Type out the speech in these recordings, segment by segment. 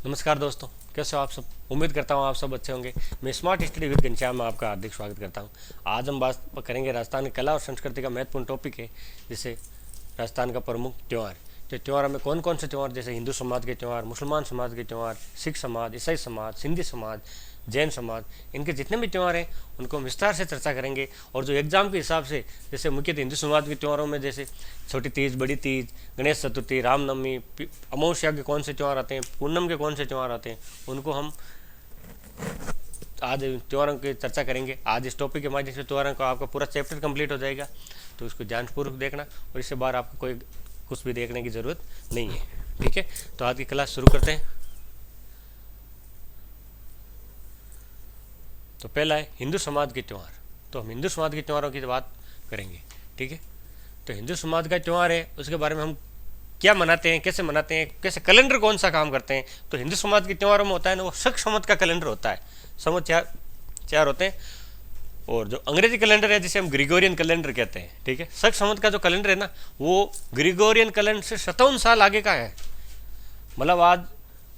नमस्कार दोस्तों, कैसे हो आप सब। उम्मीद करता हूँ आप सब अच्छे होंगे। मैं स्मार्ट स्टडी विद घनश्याम में आपका हार्दिक स्वागत करता हूँ। आज हम बात करेंगे राजस्थान की कला और संस्कृति का महत्वपूर्ण टॉपिक है, जैसे राजस्थान का प्रमुख त्यौहार। तो त्यौहार में कौन कौन से त्यौहार, जैसे हिंदू समाज के त्यौहार, मुसलमान समाज के त्यौहार, सिख समाज, ईसाई समाज, सिंधी समाज, जैन समाज, इनके जितने भी त्यौहार हैं उनको हम विस्तार से चर्चा करेंगे। और जो एग्जाम के हिसाब से, जैसे मुख्यतः हिंदू समाज के त्योहारों में जैसे छोटी तीज, बड़ी तीज, गणेश चतुर्थी, रामनवमी, अमावस्या के कौन से त्यौहार आते हैं, पूनम के कौन से त्यौहार आते हैं, उनको हम आज त्योहारों की चर्चा करेंगे। आज इस टॉपिक के माध्यम से त्योहारों का आपका पूरा चैप्टर कंप्लीट हो जाएगा, तो इसको ध्यानपूर्वक देखना और इससे बाहर आपको कोई कुछ भी देखने की ज़रूरत नहीं है। ठीक है, तो आज की क्लास शुरू करते हैं। तो पहला है हिंदू समाज के त्यौहार। तो हम हिंदू समाज के त्योहारों की बात करेंगे। ठीक है, तो हिंदू समाज का त्यौहार है, उसके बारे में हम क्या मनाते हैं, कैसे मनाते हैं, कैसे कैलेंडर कौन सा काम करते हैं। तो हिंदू समाज के त्योहारों में होता है ना, वो शक संवत का कैलेंडर होता है। संवत चार होते हैं, और जो अंग्रेजी कैलेंडर है जिसे हम ग्रिगोरियन कैलेंडर कहते हैं। ठीक है, शक संवत का जो कैलेंडर है ना, वो ग्रिगोरियन कैलेंडर से 57 साल आगे का है। मतलब आज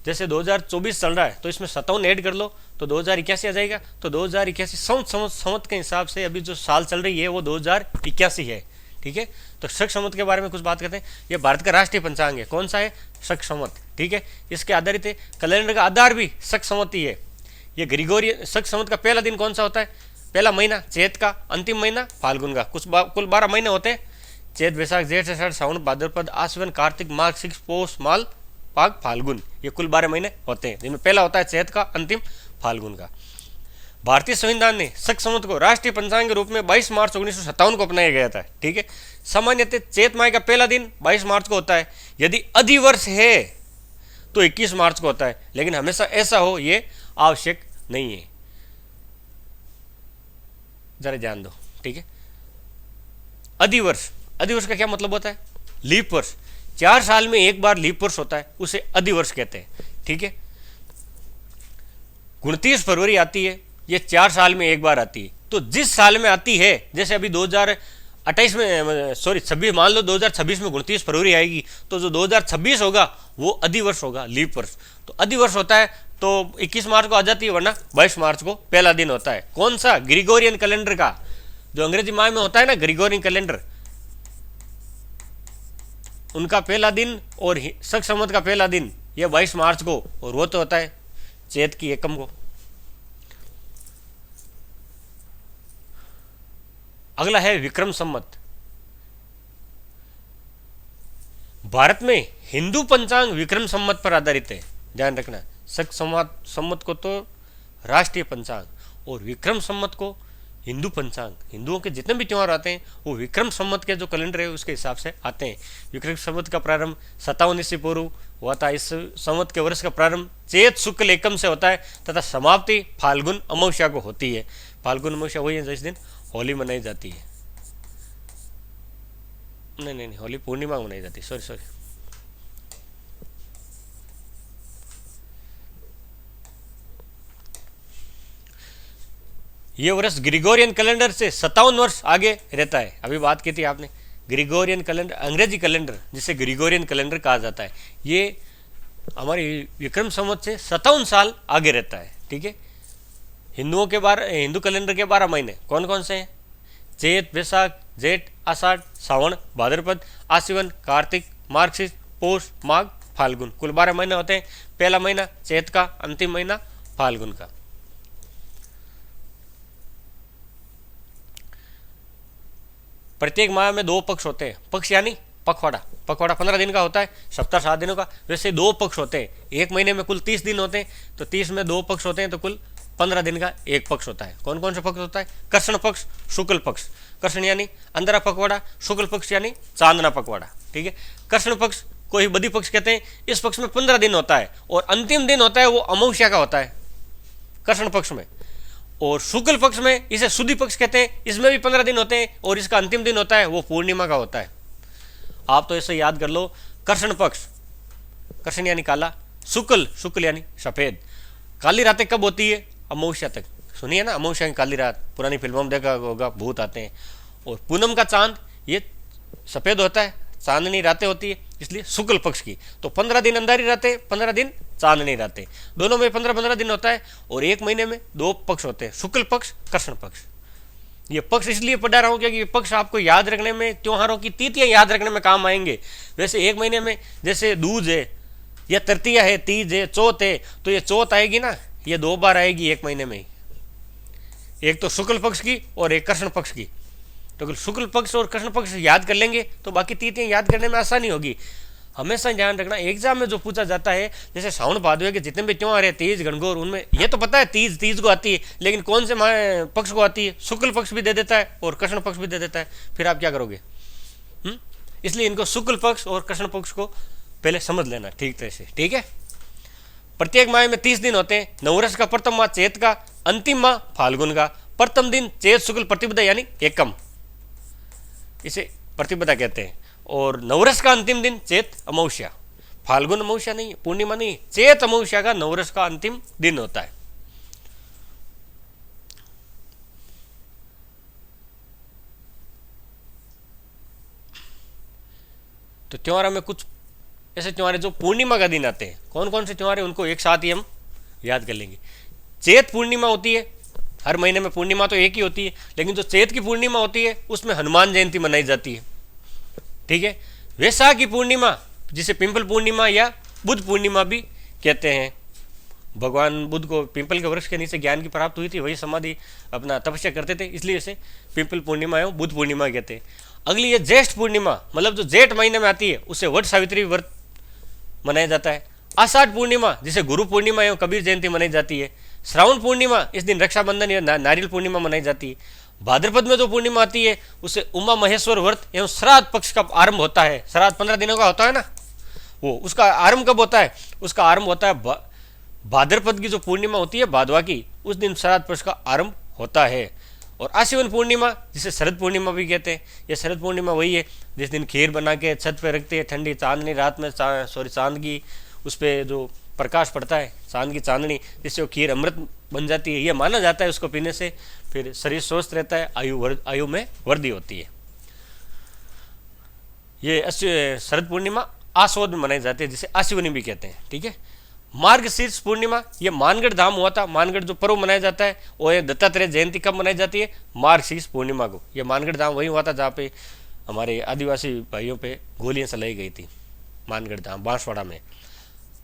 जैसे 2024 चल रहा है, तो इसमें 57 ऐड कर लो तो 2081 आ जाएगा। तो 2081 संवत के हिसाब से अभी जो साल चल रही है वो 2081 है। ठीक है, तो शक संवत के बारे में कुछ बात करते हैं। ये भारत का राष्ट्रीय पंचांग है। कौन सा है? शक संवत। ठीक है, इसके आधारित है। कैलेंडर का आधार भी शक संवत ही है। ये ग्रिगोरियन शक संवत का पहला दिन कौन सा होता है? पहला महीना चैत का, अंतिम महीना फाल्गुन का। कुल 12 महीने होते हैं। चैत, बैसाख, जेठ, आषाढ़, सावन, भाद्रपद, आश्विन, कार्तिक, माघ, सिक्स, पौष, माल, पाग, फाल्गुन। ये कुल 12 महीने होते हैं, जिनमें पहला होता है चैत का, अंतिम फाल्गुन का। भारतीय संविधान ने शक संवत को राष्ट्रीय पंचांग के रूप में 22 मार्च 1957 को अपनाया गया था। ठीक है, सामान्यतः चैत माह का पहला दिन 22 मार्च को होता है। यदि अधिवर्ष है तो 21 मार्च को होता है, लेकिन हमेशा ऐसा हो ये आवश्यक नहीं है। जरा ध्यान दो। ठीक है, अधिवर्ष, अधिवर्ष का क्या मतलब होता है? लीप वर्ष। 4 साल में एक बार लीप वर्ष होता है, उसे अधिवर्ष कहते हैं। ठीक है, 29 फरवरी आती है, ये 4 साल में एक बार आती है। तो जिस साल में आती है, जैसे अभी 2028 में, सॉरी 26, मान लो 2026 में 29 फरवरी आएगी, तो जो 2026 होगा वो अधिवर्ष होगा, लीप वर्ष। तो अधिवर्ष होता है तो 21 मार्च को आ जाती है, वरना 22 मार्च को पहला दिन होता है। कौन सा? ग्रिगोरियन कैलेंडर का। जो अंग्रेजी माह में होता है ना ग्रिगोरियन कैलेंडर, उनका पहला दिन और शक संवत का पहला दिन ये 22 मार्च को, और वो तो होता है चैत की एकम को। अगला है विक्रम संवत। भारत में हिंदू पंचांग विक्रम संवत पर आधारित है, ध्यान रखना। शक संवत को तो राष्ट्रीय पंचांग, और विक्रम संवत को हिंदू पंचांग। हिंदुओं के जितने भी त्यौहार आते हैं वो विक्रम संवत के जो कैलेंडर है उसके हिसाब से आते हैं। विक्रम संवत का प्रारंभ 57 ईस्वी पूर्व हुआ था। इस संवत के वर्ष का प्रारंभ चैत शुक्ल एकम से होता है तथा समाप्ति फाल्गुन अमावस्या को होती है। फाल्गुन अमावस्या वही है जिस दिन होली मनाई जाती है। नहीं, होली पूर्णिमा मनाई जाती है। सॉरी, ये वर्ष ग्रिगोरियन कैलेंडर से 57 वर्ष आगे रहता है। अभी बात की थी आपने ग्रिगोरियन कैलेंडर, अंग्रेजी कैलेंडर जिसे ग्रिगोरियन कैलेंडर कहा जाता है, ये हमारे विक्रम संवत से 57 साल आगे रहता है। ठीक है, हिंदू कैलेंडर के 12 महीने कौन कौन से हैं? चैत, बैसाख, जेठ, आषाढ़, सावन, भाद्रपद, आश्विन, कार्तिक, मार्गशीर्ष, पौष, माघ, फाल्गुन। कुल 12 महीने होते हैं। पहला महीना चैत का, अंतिम महीना फाल्गुन का। प्रत्येक माह में 2 पक्ष होते हैं। पक्ष यानी पखवाड़ा। पखवाड़ा 15 दिन का होता है, सप्ताह 7 दिनों का। वैसे 2 पक्ष होते हैं। एक महीने में कुल 30 दिन होते हैं, तो 30 में 2 पक्ष होते हैं, तो कुल 15 दिन का एक पक्ष होता है। कौन कौन सा पक्ष होता है? कृष्ण पक्ष, शुक्ल पक्ष। कृष्ण यानी अंधरा पखवाड़ा, शुक्ल पक्ष यानी चांदना पखवाड़ा। ठीक है, कृष्ण पक्ष को ही बदी पक्ष कहते हैं। इस पक्ष में 15 दिन होता है, और अंतिम दिन होता है वो अमावस्या का होता है कृष्ण पक्ष में। और शुक्ल पक्ष में इसे शुद्धि पक्ष कहते हैं, इसमें भी 15 दिन होते हैं, और इसका अंतिम दिन होता है वो पूर्णिमा का होता है। आप तो ऐसे याद कर लो। कृष्ण पक्ष, कृष्ण यानी काला, शुक्ल यानी सफेद। काली रातें कब होती है? अमावस्या तक। सुनिए ना, अमावस्या की काली रात, पुरानी फिल्मों में देखा होगा, भूत आते हैं। और पूनम का चांद ये सफेद होता है, चांदनी रातें होती है, इसलिए शुक्ल पक्ष की। तो 15 दिन अंधारी रातें, 15 दिन चांदनी रातें, दोनों में 15-15 दिन होता है। और एक महीने में 2 पक्ष होते हैं, शुक्ल पक्ष, कृष्ण पक्ष। ये पक्ष इसलिए पढ़ा रहा हूँ क्योंकि ये पक्ष आपको याद रखने में, त्योहारों की तिथियां याद रखने में काम आएंगे। वैसे एक महीने में जैसे दूज है या तृतीया है, तीज है, चौथ है, तो ये चौथ आएगी ना, ये 2 बार आएगी एक महीने में ही, एक तो शुक्ल पक्ष की और एक कृष्ण पक्ष की। तो अगर शुक्ल पक्ष और कृष्ण पक्ष याद कर लेंगे तो बाकी तिथियां याद करने में आसानी होगी। हमेशा ध्यान रखना, एग्जाम में जो पूछा जाता है, जैसे श्रावण भादवे के जितने भी त्योहार है, तीज, गणगौर, उनमें ये तो पता है तीज को आती है, लेकिन कौन से पक्ष को आती है? शुक्ल पक्ष भी दे देता है और कृष्ण पक्ष भी दे देता है, फिर आप क्या करोगे? इसलिए इनको शुक्ल पक्ष और कृष्ण पक्ष को पहले समझ लेना ठीक तरह से, ठीक है। प्रत्येक माह में 30 दिन होते हैं। नववर्ष का प्रथम माह चैत का, अंतिम माह फाल्गुन का। प्रथम दिन चैत शुक्ल प्रतिपदा यानी एकम, इसे प्रतिपदा कहते हैं। और नववर्ष का अंतिम दिन चैत अमावस्या, फाल्गुन अमावस्या नहीं, पूर्णिमा नहीं, चैत अमावस्या का नववर्ष का अंतिम दिन होता है। तो त्योहारों में कुछ ऐसे त्योहार है जो पूर्णिमा का दिन आते हैं। कौन कौन से त्योहार है उनको एक साथ ही हम याद कर लेंगे। चैत पूर्णिमा होती है, हर महीने में पूर्णिमा तो एक ही होती है, लेकिन जो चैत की पूर्णिमा होती है उसमें हनुमान जयंती मनाई जाती है, ठीक है। वैशाखी पूर्णिमा, जिसे पिंपल पूर्णिमा या बुद्ध पूर्णिमा भी कहते हैं, भगवान बुद्ध को पिंपल के वृक्ष के नीचे ज्ञान की प्राप्त हुई थी, वही समाधि अपना तपस्या करते थे, इसलिए इसे पिंपल पूर्णिमा एवं बुद्ध पूर्णिमा कहते हैं। अगली है ज्येष्ठ पूर्णिमा, मतलब जो जेठ महीने में आती है, उसे वट सावित्री व्रत मनाया जाता है। आषाढ़ पूर्णिमा, जिसे गुरु पूर्णिमा एवं कबीर जयंती मनाई जाती है। श्रावण पूर्णिमा, इस दिन रक्षाबंधन या नारियल पूर्णिमा मनाई जाती है। भाद्रपद में जो पूर्णिमा आती है उसे उमा महेश्वर व्रत एवं श्राद्ध पक्ष का आरंभ होता है। श्राद्ध 15 दिनों का होता है ना, वो उसका आरंभ कब होता है? उसका आरंभ होता है भाद्रपद की जो पूर्णिमा होती है भादवा की, उस दिन श्राद्ध पक्ष का आरंभ होता है। और आश्विन पूर्णिमा, जिसे शरद पूर्णिमा भी कहते हैं, ये शरद पूर्णिमा वही है जिस दिन खीर बना के छत पे रखते हैं, ठंडी चांदनी रात में, चांद की उस पर जो प्रकाश पड़ता है, चांद की चांदनी, जिससे वो खीर अमृत बन जाती है। ये माना जाता है उसको पीने से फिर शरीर स्वस्थ रहता है, आयु में वृद्धि होती है। ये शरद पूर्णिमा आसोद में मनाई जाती है, जिसे आश्विनी भी कहते हैं, ठीक है। मार्गशीर्ष पूर्णिमा, ये मानगढ़ धाम हुआ था, मानगढ़ जो पर्व मनाया जाता है वो ये दत्तात्रेय जयंती कब मनाई जाती है? मार्गशीर्ष पूर्णिमा को। ये मानगढ़ धाम वही हुआ था जहाँ पे हमारे आदिवासी भाइयों पे गोलियां चलाई गई थी, मानगढ़ धाम बांसवाड़ा में।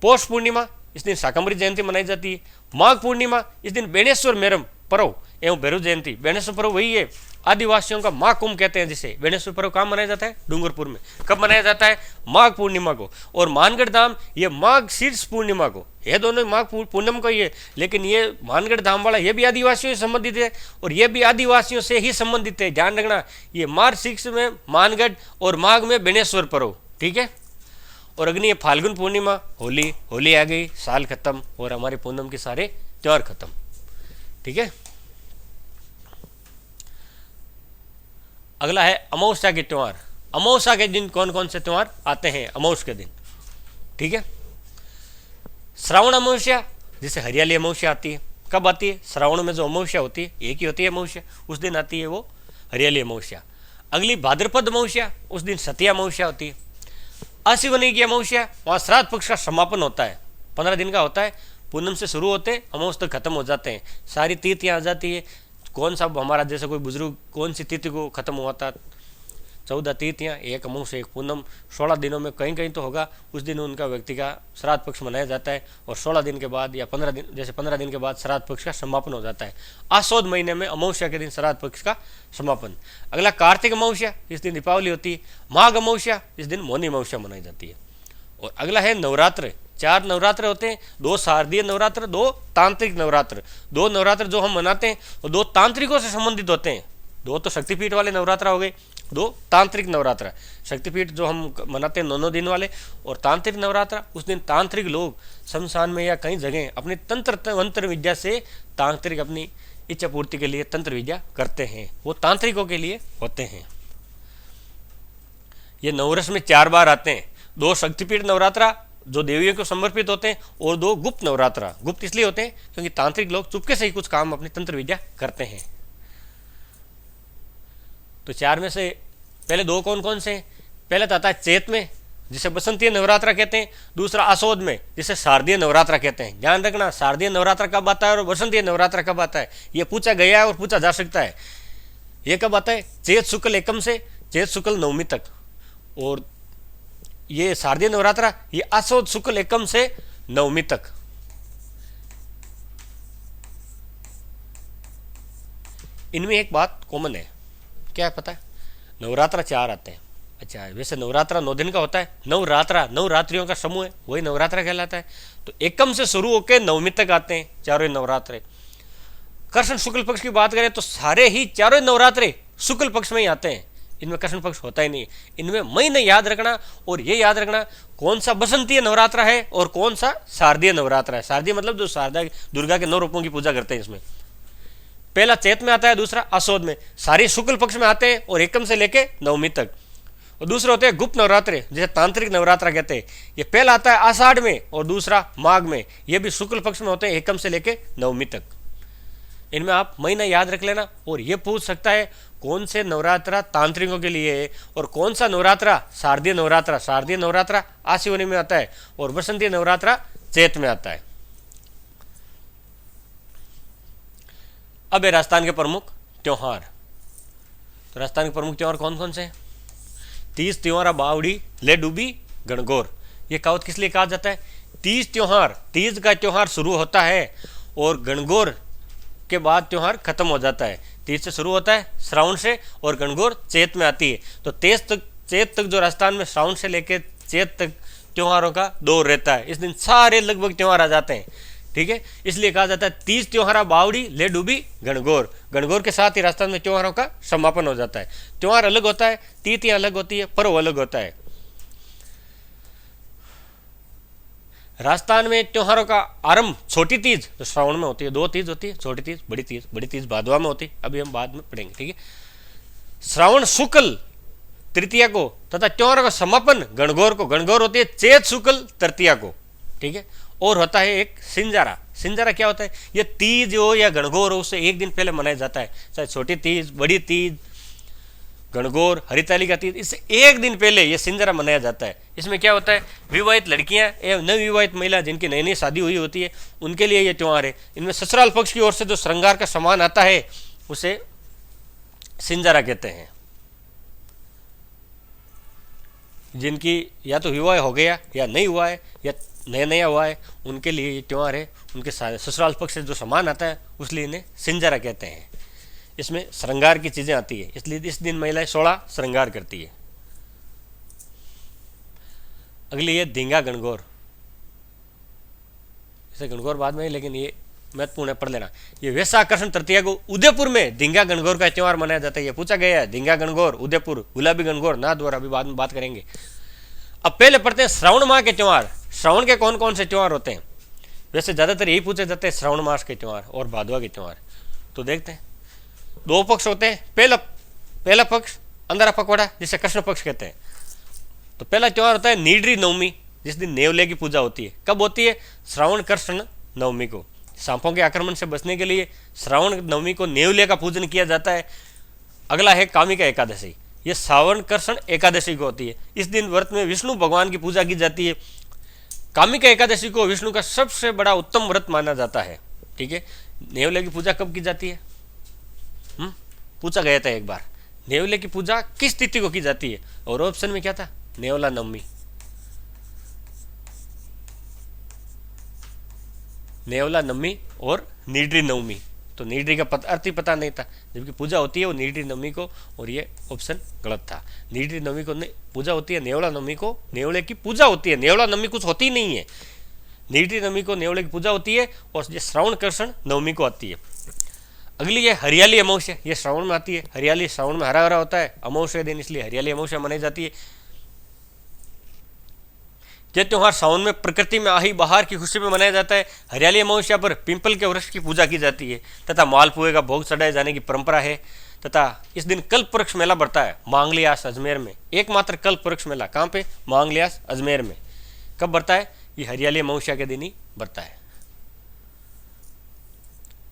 पौष पूर्णिमा, इस दिन शाकंभरी जयंती मनाई जाती है। माघ पूर्णिमा, इस दिन बेणेश्वर मेरम पर्व एवं भैरव जयंती। बेणेश्वर पर्व वही है, आदिवासियों का माघ कुंभ कहते हैं जिसे। बेणेश्वर पर्व कहाँ मनाया जाता है? डूंगरपुर में। कब मनाया जाता है? माघ पूर्णिमा को। और मानगढ़ धाम ये माघ शीर्ष पूर्णिमा को, ये दोनों माघ पूर्णिमा को ही है, लेकिन ये मानगढ़ धाम वाला ये भी आदिवासियों से संबंधित है और ये भी आदिवासियों से ही संबंधित है, ध्यान रखना। ये मार्च 6 में मानगढ़ और माघ में बेणेश्वर पर्व, ठीक है। और अग्नि ये फाल्गुन पूर्णिमा, होली आ गई, साल खत्म और हमारे पूनम के सारे त्योहार खत्म, ठीक है। अगला है अमावस्या के त्योहार। अमावस्या के दिन कौन कौन से त्योहार आते हैं? अमावस के दिन, ठीक है। श्रावण अमावस्या, जिसे हरियाली अमावस्या आती है, कब आती है? श्रावण में जो अमावस्या होती है, एक ही होती है अमावस्या, उस दिन आती है वो हरियाली अमावस्या। अगली भाद्रपद अमावस्या, उस दिन सतिया अमावस्या होती है। आश्विनी की अमावस्या, वहाँ श्राद्ध पक्ष का समापन होता है, 15 दिन का होता है, पूनम से शुरू होते हैं, अमावस तक खत्म हो जाते हैं, सारी तिथियाँ आ जाती है। कौन सा हमारा जैसे कोई बुजुर्ग कौन सी तिथि को खत्म हुआ था? 14 तिथियाँ, एक अमावस एक पूनम, 16 दिनों में कहीं कहीं तो होगा, उस दिन उनका व्यक्ति का श्राद्ध पक्ष मनाया जाता है। और 16 दिन के बाद या 15 दिन, जैसे 15 दिन के बाद श्राद्ध पक्ष का समापन हो जाता है। आसोद महीने में अमावस्या के दिन श्राद्ध पक्ष का समापन। अगला कार्तिक अमावस्या, इस दिन दीपावली होती है। माघ अमावस्या, इस दिन मौनी अमावस्या मनाई जाती है। और अगला है नवरात्र। 4 नवरात्र होते हैं, 2 शारदीय नवरात्र, 2 तांत्रिक नवरात्र। 2 नवरात्र जो हम मनाते हैं वो 2 तांत्रिकों से संबंधित होते हैं। 2 तो शक्तिपीठ वाले नवरात्र हो गए, 2 तांत्रिक नवरात्र। शक्तिपीठ जो हम मनाते हैं 9 दिन वाले, और तांत्रिक नवरात्र, उस दिन तांत्रिक लोग शमशान में या कई जगह अपनी तंत्र विद्या से तांत्रिक अपनी इच्छा पूर्ति के लिए तंत्र विद्या करते हैं, वो तांत्रिकों के लिए होते हैं। ये नववर्ष में 4 बार आते हैं। 2 शक्तिपीठ नवरात्रा जो देवियों को समर्पित होते हैं, और 2 गुप्त नवरात्रा। गुप्त इसलिए होते हैं क्योंकि तांत्रिक लोग चुपके से ही कुछ काम अपनी तंत्र विद्या करते हैं। तो 4 में से पहले 2 कौन कौन से हैं? पहले तो आता है चैत में, जिसे बसंतीय नवरात्रा कहते हैं, दूसरा आसोद में जिसे शारदीय नवरात्रा कहते हैं। ध्यान रखना, शारदीय नवरात्रा कब आता है और बसंतीय नवरात्रा कब आता है, यह पूछा गया है और पूछा जा सकता है। यह कब आता है, चैत शुक्ल एकम से चैत शुक्ल नवमी तक, और ये शारदीय नवरात्रा ये आसोद शुक्ल एकम से नवमी तक। इनमें एक बात कॉमन है, क्या है पता है, नवरात्रा 4 आते हैं। अच्छा, वैसे नवरात्रा 9 दिन का होता है, नवरात्रा 9 रात्रियों का समूह है, वही नवरात्रा कहलाता है। तो एकम से शुरू होकर नवमी तक आते हैं चारों नवरात्रे। कृष्ण शुक्ल पक्ष की बात करें तो सारे ही चारों नवरात्रे शुक्ल पक्ष में ही आते हैं, इनमें कृष्ण पक्ष होता ही नहीं। इनमें महीने याद रखना, और ये याद रखना कौन सा बसंतीय नवरात्रा है और कौन सा शारदीय नवरात्रा है। शारदीय मतलब जो शारदा दुर्गा के 9 रूपों की पूजा करते हैं। इसमें पहला चैत में आता है, दूसरा आसोद में, सारी शुक्ल पक्ष में आते हैं और एकम से लेके नवमी तक। और दूसरे होते हैं गुप्त नवरात्रे, जिसे तांत्रिक नवरात्रा कहते हैं। ये पहला आता है आषाढ़ में और दूसरा माघ में, ये भी शुक्ल पक्ष में होते हैं, एकम से लेके नवमी तक। इनमें आप महीना याद रख लेना, और ये पूछ सकता है कौन से नवरात्रा तांत्रिकों के लिए है और कौन सा नवरात्रा शारदीय नवरात्रा। शारदीय नवरात्रा आश्विनी में आता है और बसंतीय नवरात्रा चैत में आता है। अब है राजस्थान के प्रमुख त्योहार। तो राजस्थान के प्रमुख त्योहार कौन कौन से हैं? तीज, त्योहार, बावड़ी, ले डूबी, गणगौर। ये कहावत किस लिए कहा जाता है? तीज त्योहार, तीज का त्योहार शुरू होता है और गणगौर के बाद त्योहार खत्म हो जाता है। तीज से शुरू होता है श्रावण से और गणगौर चैत में आती है। तो चैत तक जो राजस्थान में श्रावण से लेकर चैत तक त्योहारों का दौर रहता है। इस दिन सारे लगभग त्योहार आ जाते हैं, ठीक है। इसलिए कहा जाता है तीज, त्योहार, बावड़ी, ले डूबी, गणगौर। गणगौर के साथ ही राजस्थान में त्योहारों का समापन हो जाता है। त्योहार अलग होता है, तिथियां अलग होती है, पर्व अलग होता है। राजस्थान में त्योहारों का आरंभ छोटी तीज तो श्रावण में होती है, 2 तीज होती है, छोटी तीज, बड़ी तीज भादवा में होती है, अभी हम बाद में पढ़ेंगे, ठीक है। श्रावण शुक्ल तृतीया को तथा त्योहारों का समापन गणगौर को। गणगौर होती है चैत शुक्ल तृतीया को, ठीक है। और होता है एक सिंजारा। सिंजारा क्या होता है? ये तीज हो या गणगौर हो, उससे एक दिन पहले मनाया जाता है, चाहे छोटी तीज, बड़ी तीज, गणगौर, हरिताली का तीज, इससे एक दिन पहले ये सिंजारा मनाया जाता है। इसमें क्या होता है, विवाहित लड़कियां एवं नवविवाहित महिला जिनकी नई नई शादी हुई होती है उनके लिए ये त्यौहार है। इनमें ससुराल पक्ष की ओर से जो श्रृंगार का सामान आता है उसे सिंजारा कहते हैं। जिनकी या तो विवाह हो गया या नहीं हुआ है या नया नया हुआ है, उनके लिए ये त्यौहार है। उनके ससुराल पक्ष से जो सामान आता है उसलिए इन्हें सिंजारा कहते हैं। इसमें श्रृंगार की चीजें आती है, इसलिए इस दिन महिलाएं 16 श्रृंगार करती है। अगली है धींगा गणगौर। इसे गणगौर बाद में, लेकिन ये महत्वपूर्ण है, पढ़ लेना। ये वैशाखकृष्ण तृतीया को उदयपुर में धींगा गणगौर का त्योहार मनाया जाता है। ये पूछा गया है, धींगा गणगौर, उदयपुर, गुलाबी गणगौर, नाथद्वारा, अभी बाद में बात करेंगे। अब पहले पढ़ते हैं श्रावण माह के त्योहार। श्रावण के कौन कौन से त्योहार होते हैं? वैसे ज्यादातर यही पूछे जाते हैं, श्रावण मास के त्योहार और भादवा के त्योहार। तो देखते हैं, 2 पक्ष होते हैं। पहला पक्ष अंधारा पखवाड़ा, जिसे कृष्ण पक्ष कहते हैं। तो पहला त्योहार होता है नीडरी नवमी, जिस दिन नेवले की पूजा होती है। कब होती है? श्रावण कृष्ण नवमी को। सांपों के आक्रमण से बचने के लिए श्रावण नवमी को नेवले का पूजन किया जाता है। अगला है कामिका एकादशी, ये श्रावण कृष्ण एकादशी को होती है। इस दिन व्रत में विष्णु भगवान की पूजा की जाती है। कामिका एकादशी को विष्णु का सबसे बड़ा उत्तम व्रत माना जाता है, ठीक है। नेवले की पूजा कब की जाती है? पूछा गया था एक बार, नेवले की पूजा किस तिथि को की जाती है? और ऑप्शन में क्या था? नेवला नवमी। नेवला नवमी और नीडरी नवमी। तो नीडरी का अर्थ ही पता नहीं था, जबकि पूजा होती है वो नीडरी नवमी को, और ये ऑप्शन गलत था। नीडरी नवमी को पूजा होती है, नेवला नवमी को नेवले की पूजा होती है। नेवला नवमी कुछ होती नहीं है, नीडरी नवमी को नेवले की पूजा होती है, और ये श्रावण कृष्ण नवमी को आती है। अगली है हरियाली अमावस्या, ये श्रावण में आती है। हरियाली श्रावण में हरा हरा होता है, अमावस्या दिन, इसलिए हरियाली अमावस्या मनाई जाती है। यह त्योहार सावन में प्रकृति में आई बहार की खुशी में मनाया जाता है। हरियाली अमावस्या पर पिंपल के वृक्ष की पूजा की जाती है तथा मालपुए का भोग चढ़ाए जाने की परंपरा है। तथा इस दिन कल्प वृक्ष मेला बढ़ता है मांगलियास अजमेर में। एकमात्र कल्प वृक्ष मेला कहाँ पे? मांगलियास अजमेर में। कब बढ़ता है? ये हरियाली अमावस्या के दिन ही बढ़ता है।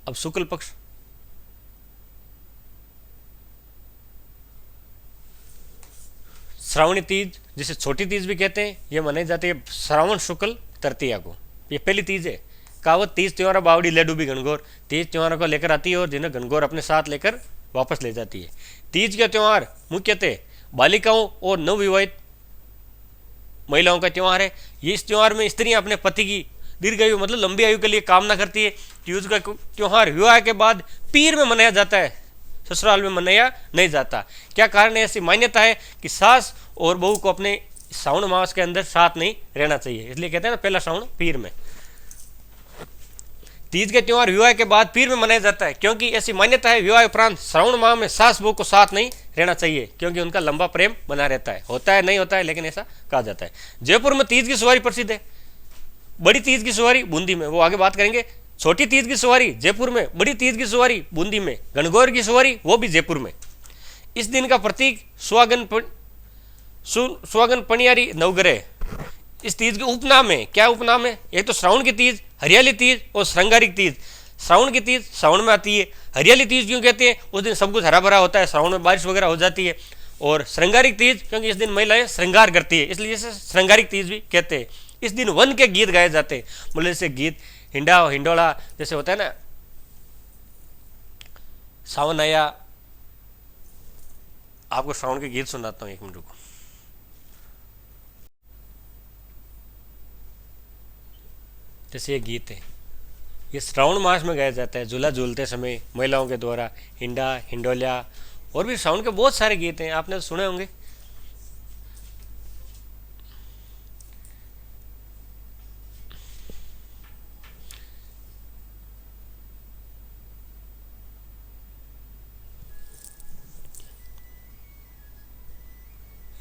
अब शुक्ल पक्ष, श्रावणी तीज जिसे छोटी तीज भी कहते हैं, ये मनाई जाती है श्रावण शुक्ल तृतीया को। ये पहली तीज है। कहावत तीज त्योहार बावड़ी ले डूबी घनघोर, तीज त्योहारों को लेकर आती है और जिन्हें घनघोर अपने साथ लेकर वापस ले जाती है। तीज का त्यौहार मुख्यतः बालिकाओं और नवविवाहित महिलाओं का त्यौहार है। ये इस त्यौहार में स्त्रियां अपने पति की दीर्घायु मतलब लंबी आयु के लिए कामना करती है। तीज का त्यौहार विवाह के बाद पीर में मनाया जाता है, ससुराल में मनाया नहीं जाता। क्या कारण है? ऐसी मान्यता है कि सास और बहू को अपने श्रावण मास के अंदर साथ नहीं रहना चाहिए, इसलिए कहते हैं ना पहला श्रावण पीर में। तीज के त्यौहार विवाह के बाद पीर में मनाया जाता है, क्योंकि ऐसी मान्यता है विवाह उपरांत श्रावण माह में सास बहू को साथ नहीं रहना चाहिए, क्योंकि उनका लंबा प्रेम बना रहता है। होता है नहीं होता है, लेकिन ऐसा कहा जाता है। जयपुर में तीज की सवारी प्रसिद्ध है। बड़ी तीज की सवारी बूंदी में, वो आगे बात करेंगे। छोटी तीज की सवारी जयपुर में, बड़ी तीज की सवारी बूंदी में, गणगौर की सवारी वो भी जयपुर में। इस दिन का प्रतीक सुहागन पनियारी नवग्रह। इस तीज के उपनाम है। क्या उपनाम है? एक तो श्रावण की तीज, हरियाली तीज और श्रृंगारिक तीज। श्रावण की तीज श्रावण में आती है। हरियाली तीज क्यों कहते हैं? उस दिन सब कुछ हरा भरा होता है, श्रावण में बारिश वगैरह हो जाती है। और श्रृंगारिक तीज क्योंकि इस दिन महिलाएं श्रृंगार करती है, इसलिए इसे श्रृंगारिक तीज भी कहते हैं। इस दिन वन के गीत गाए जाते हैं, मतलब जैसे गीत हिंडा हिंडोला जैसे होता है ना, सावन आया। आपको श्रावण के गीत सुनाता हूँ, एक मिनट रुको। जैसे ये गीत है, ये श्रावण मास में गाया जाता है झूला झूलते समय महिलाओं के द्वारा। हिंडा हिंडोलिया और भी श्रावण के बहुत सारे गीत हैं, आपने तो सुने होंगे।